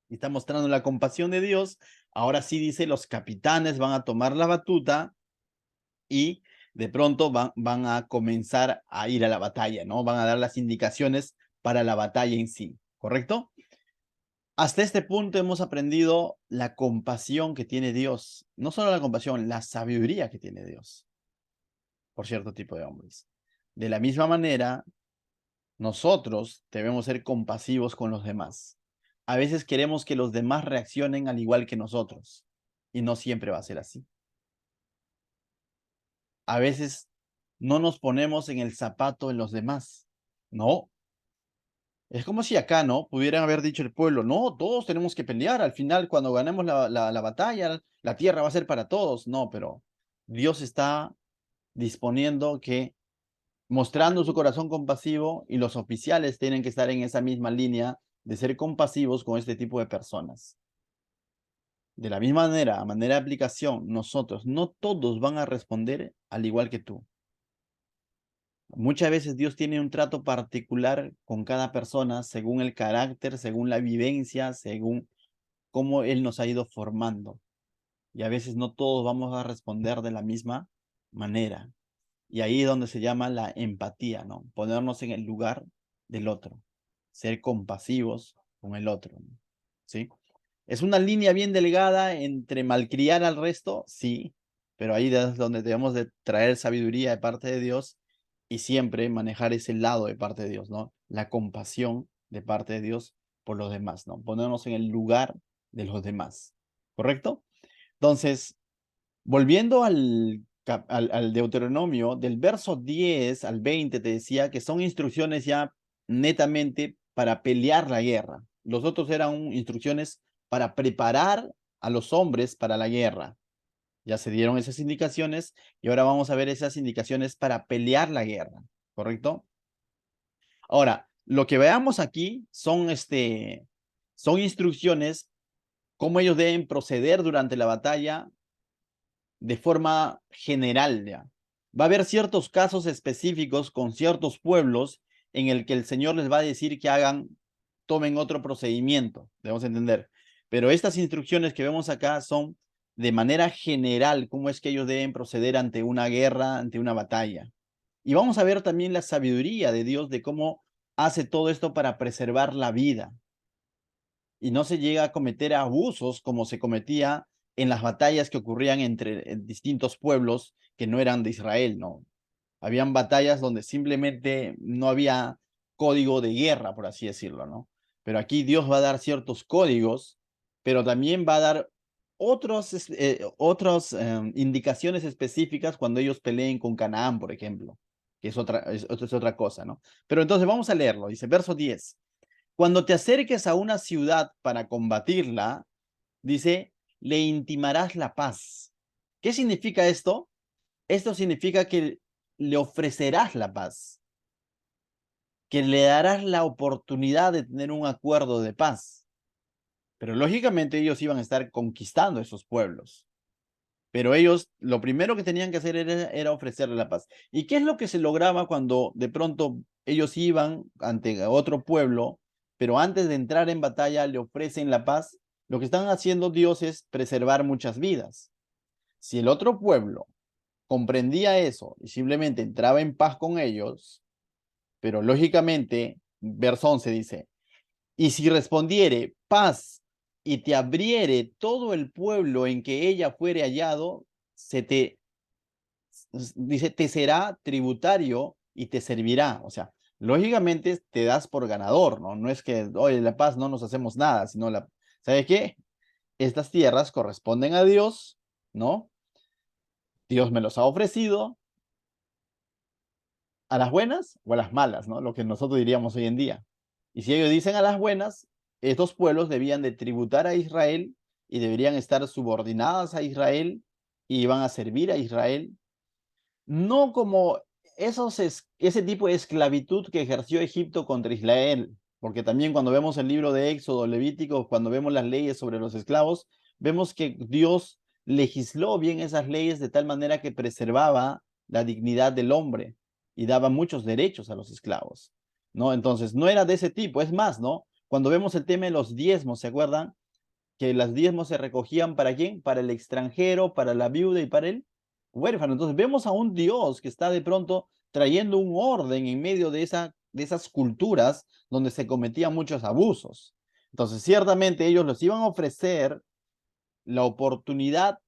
y está mostrando la compasión de Dios, ahora sí dice, los capitanes van a tomar la batuta y de pronto van a comenzar a ir a la batalla, ¿no? Van a dar las indicaciones para la batalla en sí, ¿correcto? Hasta este punto hemos aprendido la compasión que tiene Dios, no solo la compasión, la sabiduría que tiene Dios por cierto tipo de hombres. De la misma manera, nosotros debemos ser compasivos con los demás. A veces queremos que los demás reaccionen al igual que nosotros, y no siempre va a ser así. A veces no nos ponemos en el zapato de los demás. No, es como si acá, ¿no? Pudieran haber dicho el pueblo, no, todos tenemos que pelear. Al final, cuando ganemos la batalla, la tierra va a ser para todos. No, pero Dios está disponiendo que mostrando su corazón compasivo, y los oficiales tienen que estar en esa misma línea de ser compasivos con este tipo de personas. De la misma manera, a manera de aplicación, nosotros, no todos van a responder al igual que tú. Muchas veces Dios tiene un trato particular con cada persona según el carácter, según la vivencia, según cómo Él nos ha ido formando. Y a veces no todos vamos a responder de la misma manera. Y ahí es donde se llama la empatía, ¿no? Ponernos en el lugar del otro, ser compasivos con el otro, ¿no? ¿Sí? Es una línea bien delgada entre malcriar al resto, sí, pero ahí es donde debemos de traer sabiduría de parte de Dios y siempre manejar ese lado de parte de Dios, ¿no? La compasión de parte de Dios por los demás, ¿no? Ponernos en el lugar de los demás, ¿correcto? Entonces, volviendo al Deuteronomio, del verso 10 al 20 te decía que son instrucciones ya netamente para pelear la guerra. Los otros eran instrucciones para preparar a los hombres para la guerra. Ya se dieron esas indicaciones y ahora vamos a ver esas indicaciones para pelear la guerra, ¿correcto? Ahora, lo que veamos aquí son instrucciones, cómo ellos deben proceder durante la batalla de forma general, ya. Va a haber ciertos casos específicos con ciertos pueblos en el que el Señor les va a decir que tomen otro procedimiento, debemos entender. Pero estas instrucciones que vemos acá son de manera general cómo es que ellos deben proceder ante una guerra, ante una batalla. Y vamos a ver también la sabiduría de Dios de cómo hace todo esto para preservar la vida y no se llega a cometer abusos como se cometía en las batallas que ocurrían entre distintos pueblos que no eran de Israel, ¿no? Habían batallas donde simplemente no había código de guerra, por así decirlo, ¿no? Pero aquí Dios va a dar ciertos códigos, pero también va a dar otras indicaciones específicas cuando ellos peleen con Canaán, por ejemplo, que es otra cosa, ¿no? Pero entonces vamos a leerlo, dice verso 10. Cuando te acerques a una ciudad para combatirla, dice, le intimarás la paz. ¿Qué significa esto? Esto significa que le ofrecerás la paz. que le darás la oportunidad de tener un acuerdo de paz. Pero lógicamente ellos iban a estar conquistando esos pueblos. Pero ellos, lo primero que tenían que hacer era ofrecerle la paz. ¿Y qué es lo que se lograba cuando de pronto ellos iban ante otro pueblo, pero antes de entrar en batalla le ofrecen la paz? Lo que están haciendo Dios es preservar muchas vidas. Si el otro pueblo comprendía eso y simplemente entraba en paz con ellos, pero lógicamente, verso 11 dice, y si respondiere paz y te abriere todo el pueblo en que ella fuere hallado, dice, te será tributario y te servirá. O sea, lógicamente te das por ganador, ¿no? No es que, oye, la paz no nos hacemos nada, sino ¿sabe qué? Estas tierras corresponden a Dios, ¿no? Dios me los ha ofrecido a las buenas o a las malas, ¿no? Lo que nosotros diríamos hoy en día. Y si ellos dicen a las buenas, estos pueblos debían de tributar a Israel y deberían estar subordinadas a Israel y iban a servir a Israel, no como ese tipo de esclavitud que ejerció Egipto contra Israel, porque también cuando vemos el libro de Éxodo, Levítico, cuando vemos las leyes sobre los esclavos, vemos que Dios legisló bien esas leyes de tal manera que preservaba la dignidad del hombre y daba muchos derechos a los esclavos, ¿no? Entonces, no era de ese tipo, es más, ¿no? Cuando vemos el tema de los diezmos, ¿se acuerdan? Que los diezmos se recogían ¿para quién? Para el extranjero, para la viuda y para el huérfano. Entonces vemos a un Dios que está de pronto trayendo un orden en medio de esas culturas donde se cometían muchos abusos. Entonces ciertamente ellos les iban a ofrecer la oportunidad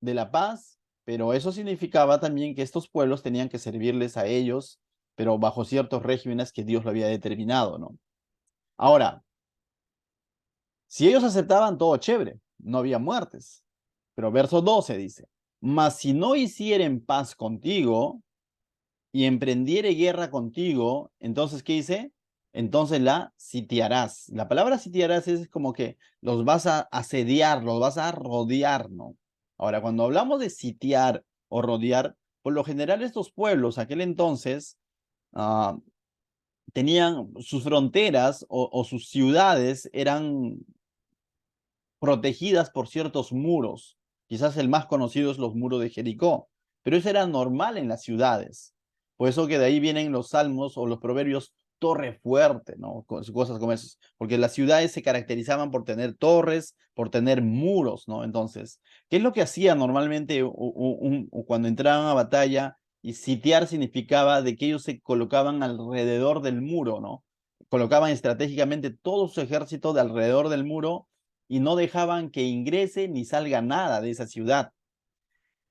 de la paz, pero eso significaba también que estos pueblos tenían que servirles a ellos, pero bajo ciertos regímenes que Dios lo había determinado, ¿no? Ahora, si ellos aceptaban, todo chévere, no había muertes. Pero verso 12 dice, mas si no hicieren paz contigo y emprendiere guerra contigo, entonces, ¿qué dice? Entonces la sitiarás. La palabra sitiarás es como que los vas a asediar, los vas a rodear, ¿no? Ahora, cuando hablamos de sitiar o rodear, por lo general estos pueblos, aquel entonces, uh, tenían sus fronteras o sus ciudades eran protegidas por ciertos muros. Quizás el más conocido es los muros de Jericó, pero eso era normal en las ciudades. Por eso que de ahí vienen los salmos o los proverbios torre fuerte, ¿no? Cosas como esas, porque las ciudades se caracterizaban por tener torres, por tener muros, ¿no? Entonces, ¿qué es lo que hacía normalmente cuando entraban a batalla? Y sitiar significaba de que ellos se colocaban alrededor del muro, ¿no? Colocaban estratégicamente todo su ejército de alrededor del muro y no dejaban que ingrese ni salga nada de esa ciudad.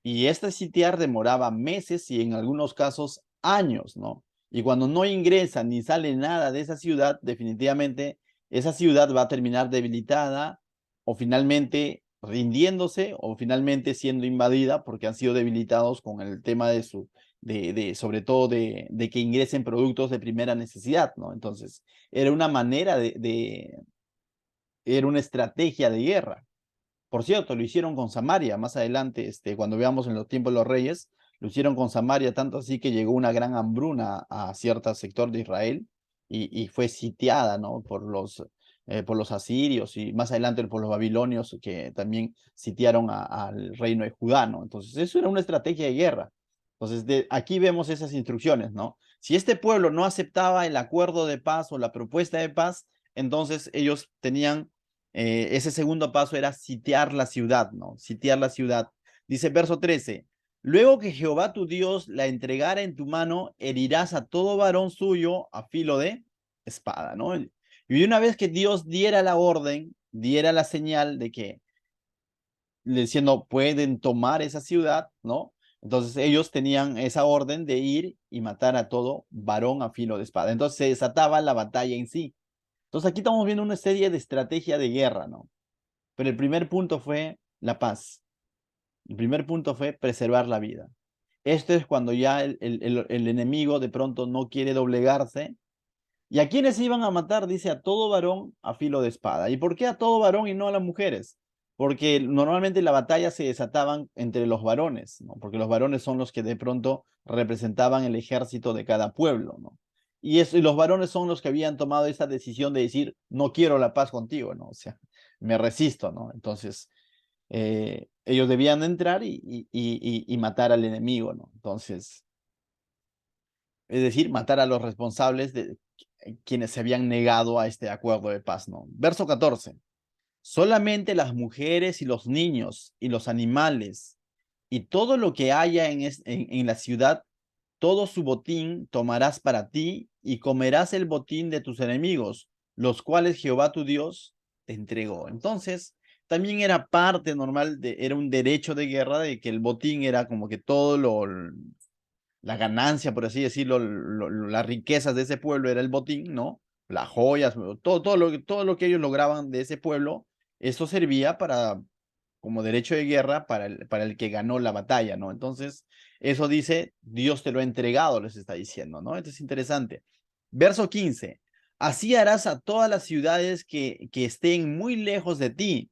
Y este sitiar demoraba meses y en algunos casos años, ¿no? Y cuando no ingresa ni sale nada de esa ciudad, definitivamente esa ciudad va a terminar debilitada o finalmente rindiéndose o finalmente siendo invadida porque han sido debilitados con el tema sobre todo de que ingresen productos de primera necesidad, ¿no? Entonces, era una manera era una estrategia de guerra. Por cierto, lo hicieron con Samaria, más adelante, cuando veamos en los tiempos de los reyes, lo hicieron con Samaria, tanto así que llegó una gran hambruna a cierto sector de Israel y fue sitiada, ¿no? Por los asirios y más adelante por los babilonios que también sitiaron al reino de Judá, ¿no? Entonces, eso era una estrategia de guerra. Entonces, aquí vemos esas instrucciones, ¿no? Si este pueblo no aceptaba el acuerdo de paz o la propuesta de paz, entonces ellos tenían ese segundo paso era sitiar la ciudad, ¿no? Sitiar la ciudad. Dice verso 13, luego que Jehová tu Dios la entregara en tu mano, herirás a todo varón suyo a filo de espada, ¿no? Y una vez que Dios diera la orden, diera la señal de que, diciendo, pueden tomar esa ciudad, ¿no? Entonces ellos tenían esa orden de ir y matar a todo varón a filo de espada. Entonces se desataba la batalla en sí. Entonces aquí estamos viendo una serie de estrategia de guerra, ¿no? Pero el primer punto fue la paz. El primer punto fue preservar la vida. Esto es cuando ya el enemigo de pronto no quiere doblegarse. ¿Y a quiénes iban a matar? Dice a todo varón a filo de espada. ¿Y por qué a todo varón y no a las mujeres? Porque normalmente la batalla se desataban entre los varones, ¿no? Porque los varones son los que de pronto representaban el ejército de cada pueblo, ¿no? y los varones son los que habían tomado esa decisión de decir, no quiero la paz contigo, ¿no? O sea, me resisto, ¿no? Entonces, ellos debían entrar y matar al enemigo, ¿no? Entonces, es decir, matar a los responsables de quienes se habían negado a este acuerdo de paz, ¿no? Verso 14. Solamente las mujeres y los niños y los animales y todo lo que haya en la ciudad, todo su botín tomarás para ti y comerás el botín de tus enemigos, los cuales Jehová tu Dios te entregó. Entonces, también era parte normal, era un derecho de guerra de que el botín era como que la ganancia, por así decirlo, las riquezas de ese pueblo era el botín, ¿no? Las joyas, todo lo que ellos lograban de ese pueblo, eso servía como derecho de guerra para el que ganó la batalla, ¿no? Entonces, eso dice, Dios te lo ha entregado, les está diciendo, ¿no? Esto es interesante. Verso 15. Así harás a todas las ciudades que estén muy lejos de ti,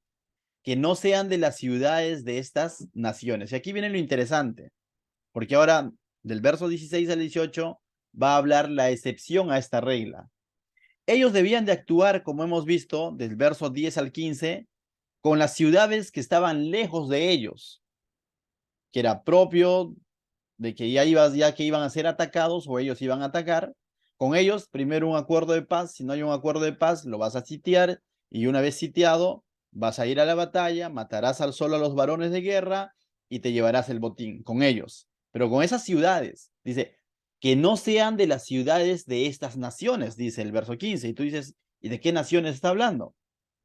que no sean de las ciudades de estas naciones. Y aquí viene lo interesante, porque ahora del verso 16 al 18 va a hablar la excepción a esta regla. Ellos debían de actuar, como hemos visto, del verso 10 al 15, con las ciudades que estaban lejos de ellos, que era propio de que ya que iban a ser atacados o ellos iban a atacar. Con ellos, primero un acuerdo de paz. Si no hay un acuerdo de paz, lo vas a sitiar y una vez sitiado, vas a ir a la batalla, matarás solo a los varones de guerra y te llevarás el botín con ellos. Pero con esas ciudades, dice, que no sean de las ciudades de estas naciones, dice el verso 15. Y tú dices, ¿y de qué naciones está hablando?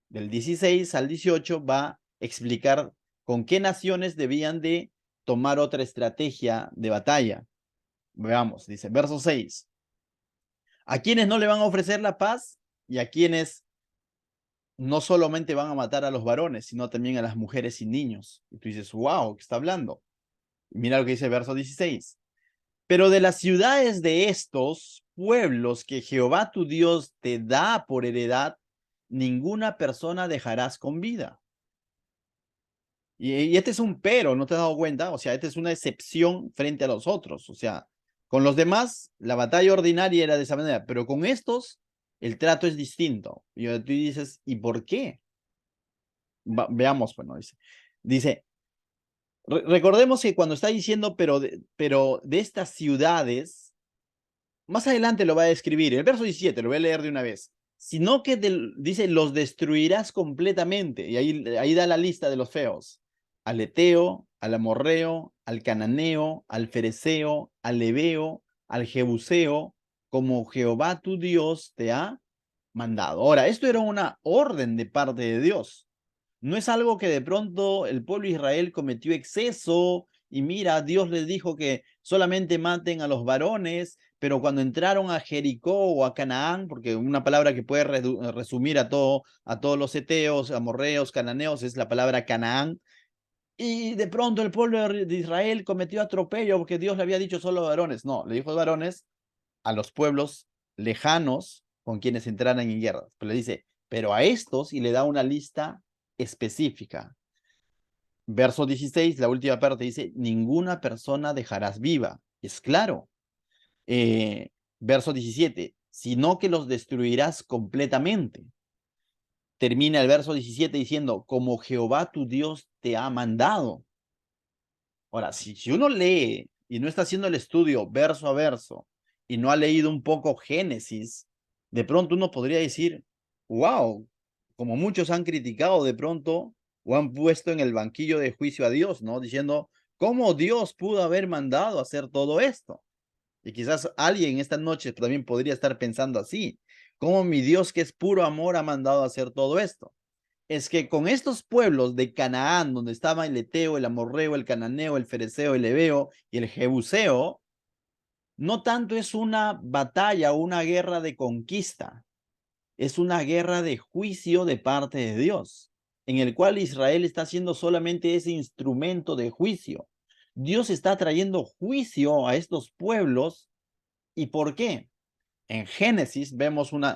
Del 16 al 18 va a explicar con qué naciones debían de tomar otra estrategia de batalla. Veamos, dice, verso 6. A quienes no le van a ofrecer la paz y a quienes no solamente van a matar a los varones, sino también a las mujeres y niños. Y tú dices, wow, ¿qué está hablando? Y mira lo que dice el verso 16. Pero de las ciudades de estos pueblos que Jehová tu Dios te da por heredad, ninguna persona dejarás con vida. Y este es un pero, ¿no te has dado cuenta? O sea, esta es una excepción frente a los otros. O sea, con los demás, la batalla ordinaria era de esa manera, pero con estos, el trato es distinto. Y tú dices, ¿y por qué? Veamos, bueno, dice, recordemos que cuando está diciendo, pero de estas ciudades, más adelante lo va a describir. El verso 17, lo voy a leer de una vez. Sino que dice, los destruirás completamente. Y ahí da la lista de los feos. Al Eteo, al Amorreo, al Cananeo, al Fereceo, al Ebeo, al Jebuseo, como Jehová tu Dios te ha mandado. Ahora, esto era una orden de parte de Dios. No es algo que de pronto el pueblo de Israel cometió exceso y mira, Dios les dijo que solamente maten a los varones, pero cuando entraron a Jericó o a Canaán, porque una palabra que puede resumir a todos los eteos, amorreos, cananeos, es la palabra Canaán, y de pronto el pueblo de Israel cometió atropello porque Dios le había dicho solo varones. No, le dijo varones a los pueblos lejanos con quienes entraran en guerra. Pero le dice, pero a estos, y le da una lista específica. Verso 16, la última parte dice, ninguna persona dejarás viva. Es claro. Verso 17, sino que los destruirás completamente. Termina el verso 17 diciendo, como Jehová tu Dios te ha mandado. Ahora, si uno lee y no está haciendo el estudio verso a verso y no ha leído un poco Génesis, de pronto uno podría decir, wow, como muchos han criticado de pronto o han puesto en el banquillo de juicio a Dios, ¿no? Diciendo, ¿cómo Dios pudo haber mandado hacer todo esto? Y quizás alguien esta noche también podría estar pensando así, ¿cómo mi Dios que es puro amor ha mandado hacer todo esto? Es que con estos pueblos de Canaán, donde estaba el Eteo, el Amorreo, el Cananeo, el Fereceo, el Ebeo y el Jebuseo, no tanto es una batalla o una guerra de conquista, es una guerra de juicio de parte de Dios, en el cual Israel está siendo solamente ese instrumento de juicio. Dios está trayendo juicio a estos pueblos. ¿Y por qué? En Génesis vemos uno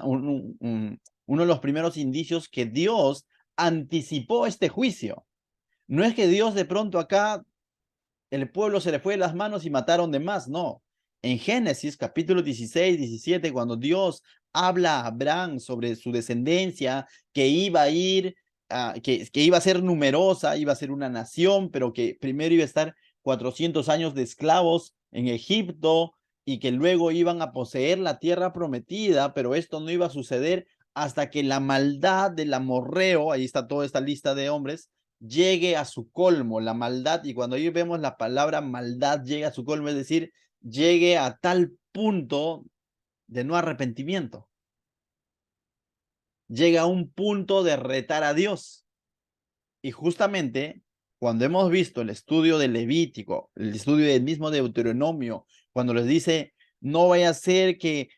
de los primeros indicios que Dios anticipó este juicio. No es que Dios de pronto acá el pueblo se le fue de las manos y mataron de más, no. En Génesis capítulo 16, 17, cuando Dios habla a Abraham sobre su descendencia, que iba a ir, que iba a ser numerosa, iba a ser una nación, pero que primero iba a estar 400 años de esclavos en Egipto y que luego iban a poseer la tierra prometida, pero esto no iba a suceder hasta que la maldad del amorreo, ahí está toda esta lista de hombres, llegue a su colmo, la maldad, y cuando ahí vemos la palabra maldad llega a su colmo, es decir, llegue a tal punto de no arrepentimiento. Llega a un punto de retar a Dios. Y justamente cuando hemos visto el estudio del Levítico, el estudio del mismo Deuteronomio, cuando les dice, no vaya a ser que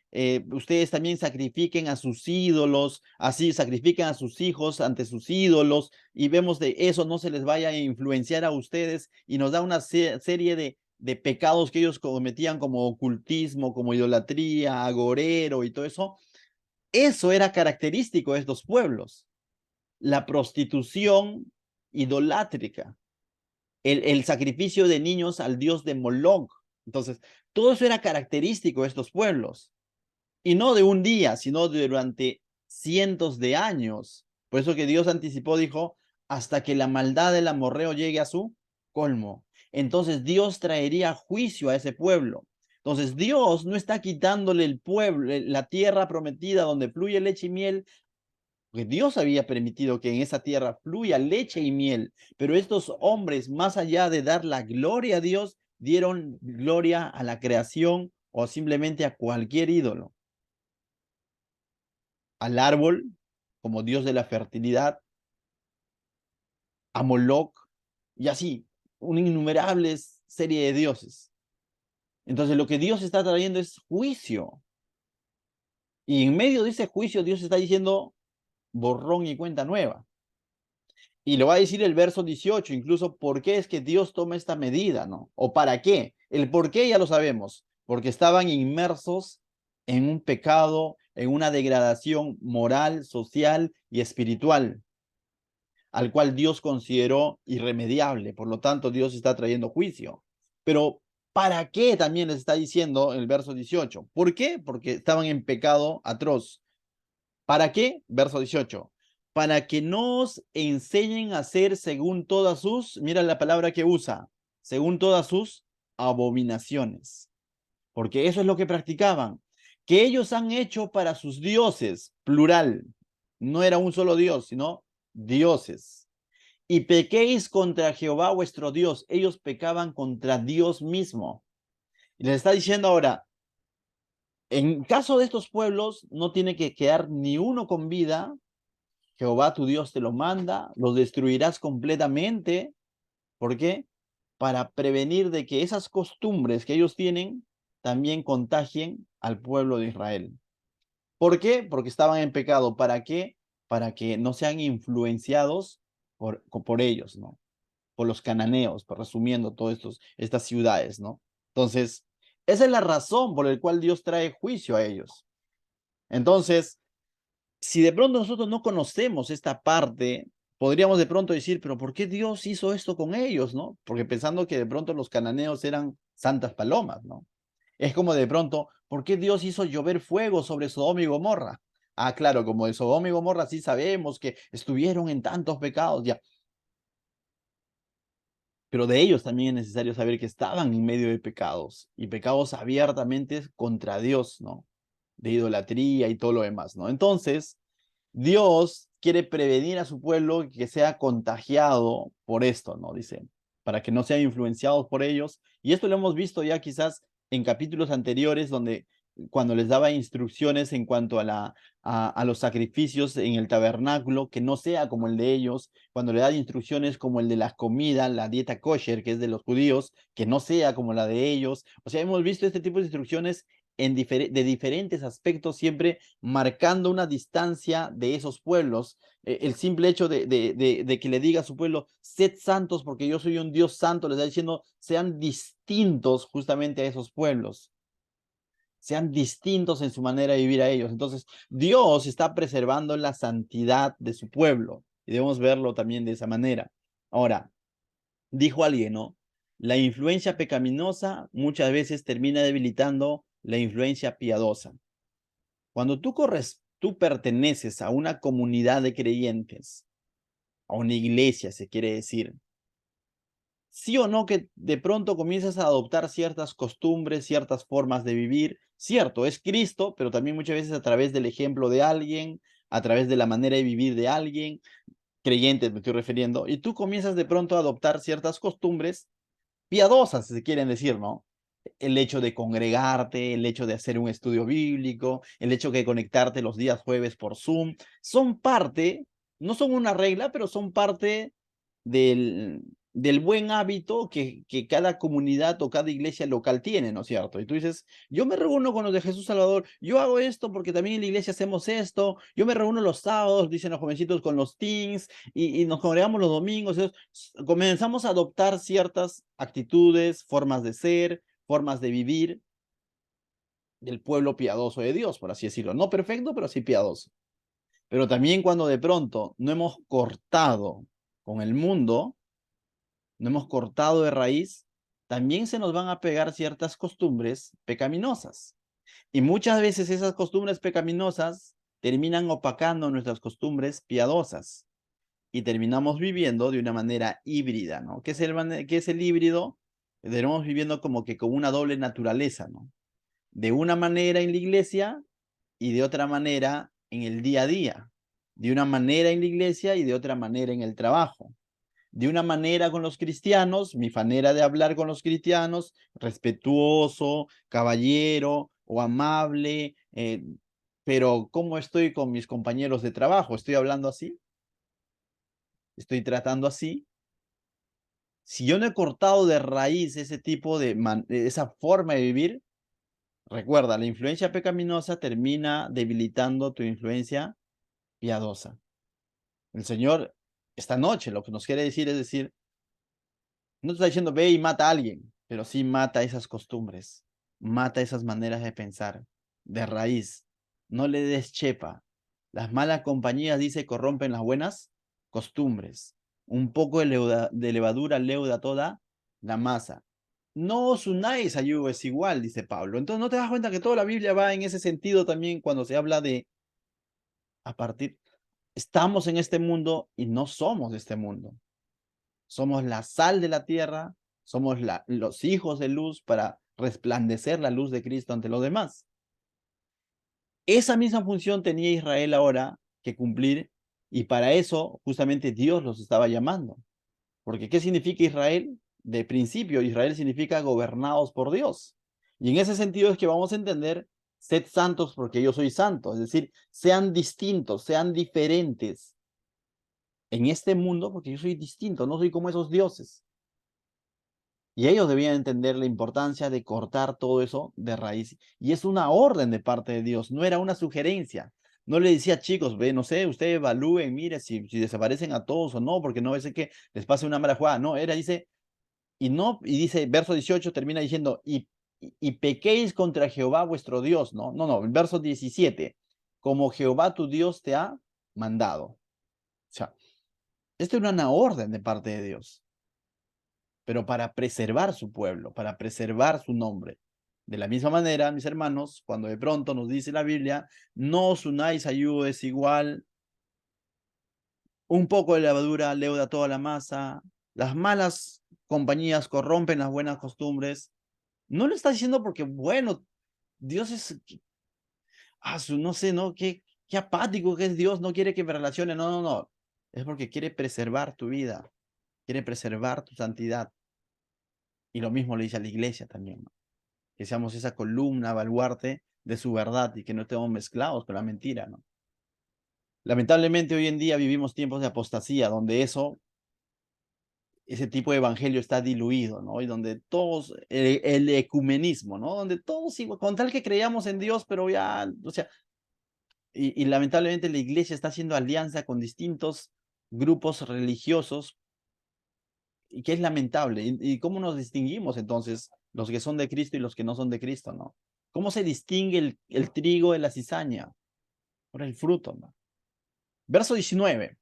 ustedes también sacrifiquen a sus ídolos, así sacrifiquen a sus hijos ante sus ídolos, y vemos de eso no se les vaya a influenciar a ustedes, y nos da una serie de pecados que ellos cometían como ocultismo, como idolatría, agorero y todo eso. Eso era característico de estos pueblos, la prostitución idolátrica, el sacrificio de niños al dios de Moloch. Entonces, todo eso era característico de estos pueblos. Y no de un día, sino durante cientos de años. Por eso que Dios anticipó, dijo, hasta que la maldad del amorreo llegue a su colmo. Entonces Dios traería juicio a ese pueblo. Entonces Dios no está quitándole el pueblo, la tierra prometida donde fluye leche y miel, porque Dios había permitido que en esa tierra fluya leche y miel, pero estos hombres, más allá de dar la gloria a Dios, dieron gloria a la creación o simplemente a cualquier ídolo, al árbol como Dios de la fertilidad, a Moloch y así, una innumerable serie de dioses. Entonces lo que Dios está trayendo es juicio. Y en medio de ese juicio Dios está diciendo borrón y cuenta nueva. Y le va a decir el verso 18, incluso por qué es que Dios toma esta medida, ¿no? O para qué. El por qué ya lo sabemos, porque estaban inmersos en un pecado, en una degradación moral, social y espiritual, al cual Dios consideró irremediable. Por lo tanto, Dios está trayendo juicio. Pero ¿para qué también les está diciendo en el verso 18? ¿Por qué? Porque estaban en pecado atroz. ¿Para qué? Verso 18. Para que nos enseñen a hacer según todas sus, mira la palabra que usa, según todas sus abominaciones. Porque eso es lo que practicaban. Que ellos han hecho para sus dioses, plural. No era un solo Dios, sino dioses. Y pequéis contra Jehová vuestro Dios. Ellos pecaban contra Dios mismo. Y les está diciendo ahora, en caso de estos pueblos, no tiene que quedar ni uno con vida. Jehová tu Dios te lo manda, los destruirás completamente. ¿Por qué? Para prevenir de que esas costumbres que ellos tienen también contagien al pueblo de Israel. ¿Por qué? Porque estaban en pecado. ¿Para qué? Para que no sean influenciados por ellos, ¿no? Por los cananeos, por resumiendo todas estas ciudades, ¿no? Entonces, esa es la razón por la cual Dios trae juicio a ellos. Entonces, si de pronto nosotros no conocemos esta parte, podríamos de pronto decir, pero ¿por qué Dios hizo esto con ellos, no? Porque pensando que de pronto los cananeos eran santas palomas, ¿no? Es como de pronto, ¿por qué Dios hizo llover fuego sobre Sodoma y Gomorra? Ah, claro, como de Sodoma y Gomorra sí sabemos que estuvieron en tantos pecados, ya. Pero de ellos también es necesario saber que estaban en medio de pecados y pecados abiertamente contra Dios, ¿no? De idolatría y todo lo demás, ¿no? Entonces, Dios quiere prevenir a su pueblo que sea contagiado por esto, ¿no? Dice, para que no sean influenciados por ellos. Y esto lo hemos visto ya quizás en capítulos anteriores, donde cuando les daba instrucciones en cuanto a los sacrificios en el tabernáculo, que no sea como el de ellos, cuando le da instrucciones como el de la comida, la dieta kosher, que es de los judíos, que no sea como la de ellos. O sea, hemos visto este tipo de instrucciones de diferentes aspectos, siempre marcando una distancia de esos pueblos. El simple hecho de que le diga a su pueblo, sed santos porque yo soy un Dios santo, les está diciendo, sean distintos justamente a esos pueblos, sean distintos en su manera de vivir a ellos. Entonces, Dios está preservando la santidad de su pueblo y debemos verlo también de esa manera. Ahora, dijo alguien, ¿no? la influencia pecaminosa muchas veces termina debilitando la influencia piadosa. Cuando tú perteneces a una comunidad de creyentes, a una iglesia, se quiere decir, sí o no que de pronto comienzas a adoptar ciertas costumbres, ciertas formas de vivir. Cierto, es Cristo, pero también muchas veces a través del ejemplo de alguien, a través de la manera de vivir de alguien, creyentes me estoy refiriendo, y tú comienzas de pronto a adoptar ciertas costumbres piadosas, si se quieren decir, ¿no? El hecho de congregarte, el hecho de hacer un estudio bíblico, el hecho de conectarte los días jueves por Zoom, son parte, no son una regla, pero son parte del, del buen hábito que cada comunidad o cada iglesia local tiene, ¿no es cierto? Y tú dices, yo me reúno con los de Jesús Salvador, yo hago esto porque también en la iglesia hacemos esto, yo me reúno los sábados, dicen los jovencitos, con los teens, y nos congregamos los domingos, comenzamos a adoptar ciertas actitudes, formas de ser, formas de vivir del pueblo piadoso de Dios, por así decirlo. No perfecto, pero sí piadoso. Pero también cuando de pronto no hemos cortado con el mundo, no hemos cortado de raíz, también se nos van a pegar ciertas costumbres pecaminosas. Y muchas veces esas costumbres pecaminosas terminan opacando nuestras costumbres piadosas y terminamos viviendo de una manera híbrida, ¿no? ¿Qué es el híbrido? Tenemos viviendo como que con una doble naturaleza, ¿no? De una manera en la iglesia y de otra manera en el día a día. De una manera en la iglesia y de otra manera en el trabajo. De una manera con los cristianos, mi manera de hablar con los cristianos, respetuoso, caballero o amable, pero ¿cómo estoy con mis compañeros de trabajo? ¿Estoy hablando así? ¿Estoy tratando así? Si yo no he cortado de raíz ese tipo esa forma de vivir, recuerda, la influencia pecaminosa termina debilitando tu influencia piadosa. El Señor, esta noche, lo que nos quiere decir es decir, no te está diciendo ve y mata a alguien, pero sí mata esas costumbres, mata esas maneras de pensar, de raíz. No le des chepa. Las malas compañías, dice, corrompen las buenas costumbres. Un poco de levadura leuda toda la masa. No os unáis a yugo es igual, dice Pablo. Entonces, ¿no te das cuenta que toda la Biblia va en ese sentido también cuando se habla de a partir, estamos en este mundo y no somos de este mundo? Somos la sal de la tierra, somos los hijos de luz para resplandecer la luz de Cristo ante los demás. Esa misma función tenía Israel ahora que cumplir y para eso justamente Dios los estaba llamando. Porque ¿qué significa Israel? De principio, Israel significa gobernados por Dios. Y en ese sentido es que vamos a entender, sed santos porque yo soy santo. Es decir, sean distintos, sean diferentes en este mundo porque yo soy distinto, no soy como esos dioses. Y ellos debían entender la importancia de cortar todo eso de raíz. Y es una orden de parte de Dios, no era una sugerencia. No le decía, chicos, ve, no sé, ustedes evalúen, mire si desaparecen a todos o no, porque no es que les pase una mala jugada. No, era, dice, y no, y dice, verso 18 termina diciendo, y pequéis contra Jehová vuestro Dios, ¿no? No, no, el verso 17, como Jehová tu Dios te ha mandado. O sea, esto era una orden de parte de Dios, pero para preservar su pueblo, para preservar su nombre. De la misma manera, mis hermanos, cuando de pronto nos dice la Biblia, no os unáis a yugo desigual, un poco de levadura leuda toda la masa, las malas compañías corrompen las buenas costumbres. No lo está diciendo porque, bueno, Dios es, no sé, ¿no? Qué apático que es Dios, no quiere que me relacione. No, no, no. Es porque quiere preservar tu vida, quiere preservar tu santidad. Y lo mismo le dice a la iglesia también, ¿no? Que seamos esa columna, baluarte de su verdad y que no estemos mezclados con la mentira, ¿no? Lamentablemente hoy en día vivimos tiempos de apostasía, donde ese tipo de evangelio está diluido, ¿no? Y donde todos, el ecumenismo, ¿no? Donde todos, con tal que creíamos en Dios, pero ya, o sea, y lamentablemente la iglesia está haciendo alianza con distintos grupos religiosos, y que es lamentable. ¿Y cómo nos distinguimos entonces los que son de Cristo y los que no son de Cristo, ¿no? ¿Cómo se distingue el trigo de la cizaña? Por el fruto, ¿no? Verso 19.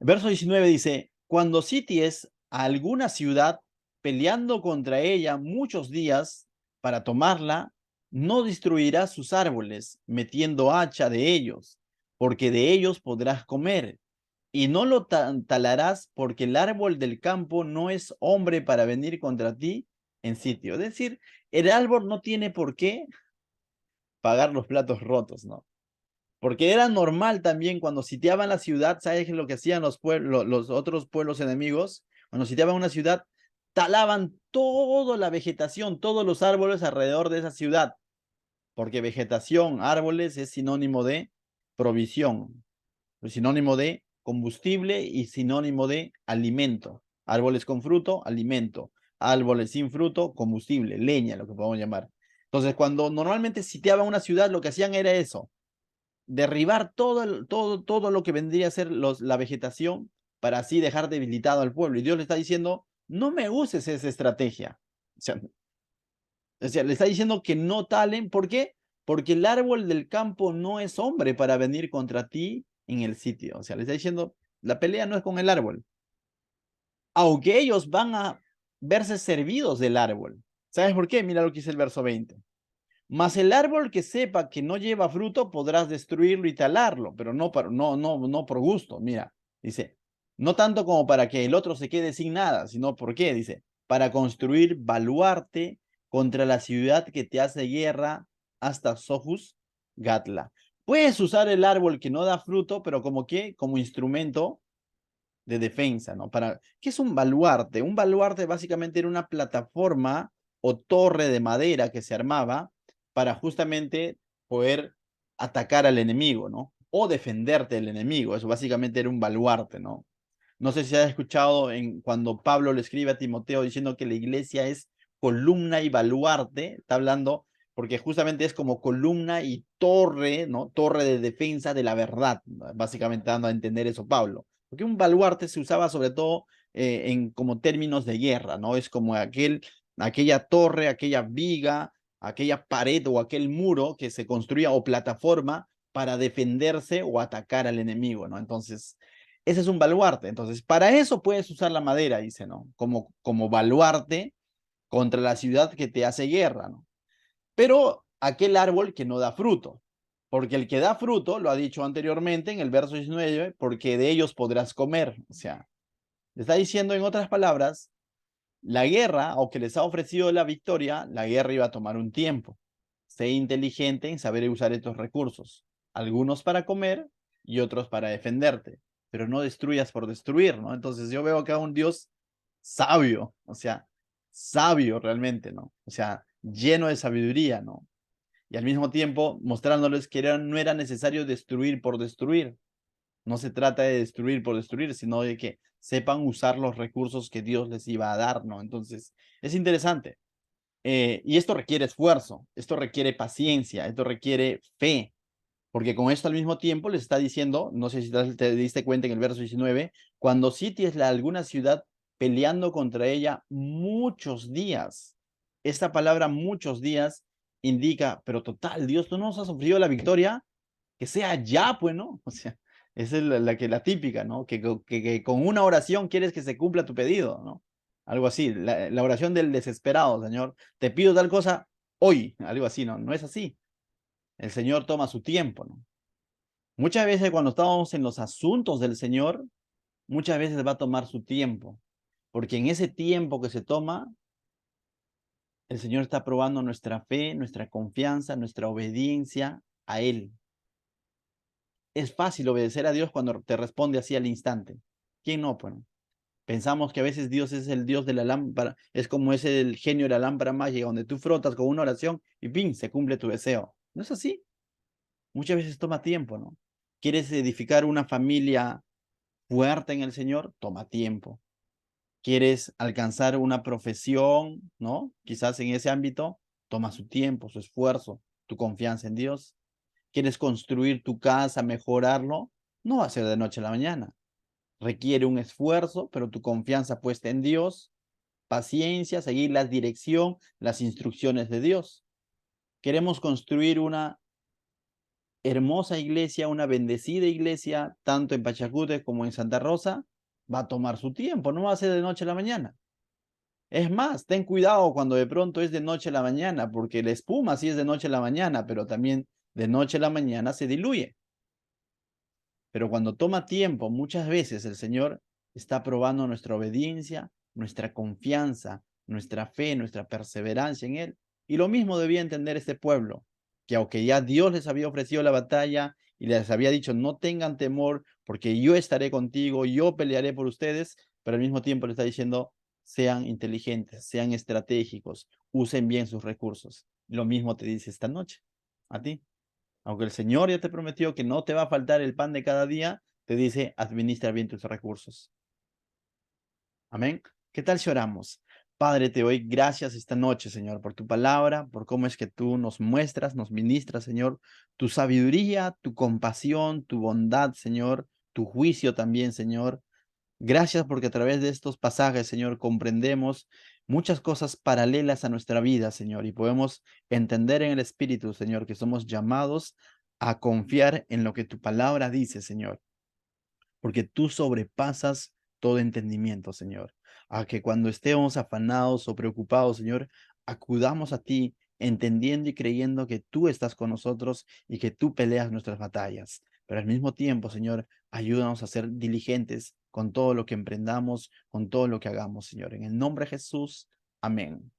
Verso 19 dice, cuando sities a alguna ciudad peleando contra ella muchos días para tomarla, no destruirás sus árboles, metiendo hacha de ellos, porque de ellos podrás comer. Y no lo talarás, porque el árbol del campo no es hombre para venir contra ti en sitio. Es decir, el árbol no tiene por qué pagar los platos rotos, ¿no? Porque era normal también cuando sitiaban la ciudad, ¿sabes lo que hacían los otros pueblos enemigos? Cuando sitiaban una ciudad, talaban toda la vegetación, todos los árboles alrededor de esa ciudad, porque vegetación, árboles es sinónimo de provisión, es sinónimo de combustible y sinónimo de alimento. Árboles con fruto, alimento. Árboles sin fruto, combustible, leña, lo que podemos llamar. Entonces, cuando normalmente sitiaban una ciudad, lo que hacían era eso, derribar todo lo que vendría a ser la vegetación para así dejar debilitado al pueblo. Y Dios le está diciendo, no me uses esa estrategia. O sea, le está diciendo que no talen. ¿Por qué? Porque el árbol del campo no es hombre para venir contra ti en el sitio. O sea, le está diciendo, la pelea no es con el árbol. Aunque ellos van a verse servidos del árbol. ¿Sabes por qué? Mira lo que dice el verso 20. Mas el árbol que sepa que no lleva fruto, podrás destruirlo y talarlo, pero no por gusto. Mira, dice, no tanto como para que el otro se quede sin nada, sino ¿por qué? Dice, para construir baluarte contra la ciudad que te hace guerra hasta Sojus Gatla. Puedes usar el árbol que no da fruto, pero ¿como qué? Como instrumento de defensa, ¿no? ¿Qué es un baluarte? Un baluarte básicamente era una plataforma o torre de madera que se armaba para justamente poder atacar al enemigo, ¿no? O defenderte del enemigo. Eso básicamente era un baluarte, ¿no? No sé si has escuchado cuando Pablo le escribe a Timoteo diciendo que la iglesia es columna y baluarte, está hablando porque justamente es como columna y torre, ¿no? Torre de defensa de la verdad, ¿no? Básicamente dando a entender eso Pablo. Porque un baluarte se usaba sobre todo como términos de guerra, ¿no? Es como aquella torre, aquella viga, aquella pared o aquel muro que se construía o plataforma para defenderse o atacar al enemigo, ¿no? Entonces, ese es un baluarte. Entonces, para eso puedes usar la madera, dice, ¿no? Como baluarte contra la ciudad que te hace guerra, ¿no? Pero aquel árbol que no da fruto, porque el que da fruto, lo ha dicho anteriormente en el verso 19, porque de ellos podrás comer. O sea, le está diciendo en otras palabras, la guerra, o que les ha ofrecido la victoria, la guerra iba a tomar un tiempo. Sé inteligente en saber usar estos recursos, algunos para comer y otros para defenderte, pero no destruyas por destruir, ¿no? Entonces yo veo acá un Dios sabio, o sea, sabio realmente, ¿no? O sea, lleno de sabiduría, ¿no? Y al mismo tiempo mostrándoles que no era necesario destruir por destruir. No se trata de destruir por destruir, sino de que sepan usar los recursos que Dios les iba a dar, ¿no? Entonces, es interesante. Y esto requiere esfuerzo, esto requiere paciencia, esto requiere fe, porque con esto al mismo tiempo les está diciendo, no sé si te diste cuenta en el verso 19, cuando sities alguna ciudad peleando contra ella muchos días. Esta palabra muchos días indica, pero total, Dios, tú no nos has ofrecido la victoria, que sea ya, pues, ¿no? O sea, esa es la típica, ¿no? Que con una oración quieres que se cumpla tu pedido, ¿no? Algo así, la oración del desesperado, Señor. Te pido tal cosa hoy, algo así, ¿no? No es así. El Señor toma su tiempo, ¿no? Muchas veces cuando estamos en los asuntos del Señor, muchas veces va a tomar su tiempo, porque en ese tiempo que se toma, el Señor está probando nuestra fe, nuestra confianza, nuestra obediencia a Él. Es fácil obedecer a Dios cuando te responde así al instante. ¿Quién no? Pues pensamos que a veces Dios es el Dios de la lámpara, es como es el genio de la lámpara mágica, donde tú frotas con una oración y ¡pim! Se cumple tu deseo. No es así. Muchas veces toma tiempo, ¿no? ¿Quieres edificar una familia fuerte en el Señor? Toma tiempo. ¿Quieres alcanzar una profesión, ¿no? Quizás en ese ámbito, toma su tiempo, su esfuerzo, tu confianza en Dios. ¿Quieres construir tu casa, mejorarlo? No va a ser de noche a la mañana. Requiere un esfuerzo, pero tu confianza puesta en Dios, paciencia, seguir la dirección, las instrucciones de Dios. Queremos construir una hermosa iglesia, una bendecida iglesia, tanto en Pachacute como en Santa Rosa. va a tomar su tiempo, no va a ser de noche a la mañana. Es más, ten cuidado cuando de pronto es de noche a la mañana, porque la espuma sí es de noche a la mañana, pero también de noche a la mañana se diluye. Pero cuando toma tiempo, muchas veces el Señor está probando nuestra obediencia, nuestra confianza, nuestra fe, nuestra perseverancia en Él. Y lo mismo debía entender este pueblo, que aunque ya Dios les había ofrecido la batalla y les había dicho, no tengan temor, porque yo estaré contigo, yo pelearé por ustedes, pero al mismo tiempo le está diciendo, sean inteligentes, sean estratégicos, usen bien sus recursos. Lo mismo te dice esta noche a ti. Aunque el Señor ya te prometió que no te va a faltar el pan de cada día, te dice, administra bien tus recursos. Amén. ¿Qué tal si oramos? Padre, te doy gracias esta noche, Señor, por tu palabra, por cómo es que tú nos muestras, nos ministras, Señor, tu sabiduría, tu compasión, tu bondad, Señor, tu juicio también, Señor. Gracias porque a través de estos pasajes, Señor, comprendemos muchas cosas paralelas a nuestra vida, Señor, y podemos entender en el Espíritu, Señor, que somos llamados a confiar en lo que tu palabra dice, Señor, porque tú sobrepasas todo entendimiento, Señor. A que cuando estemos afanados o preocupados, Señor, acudamos a ti, entendiendo y creyendo que tú estás con nosotros y que tú peleas nuestras batallas. Pero al mismo tiempo, Señor, ayúdanos a ser diligentes con todo lo que emprendamos, con todo lo que hagamos, Señor. En el nombre de Jesús, amén.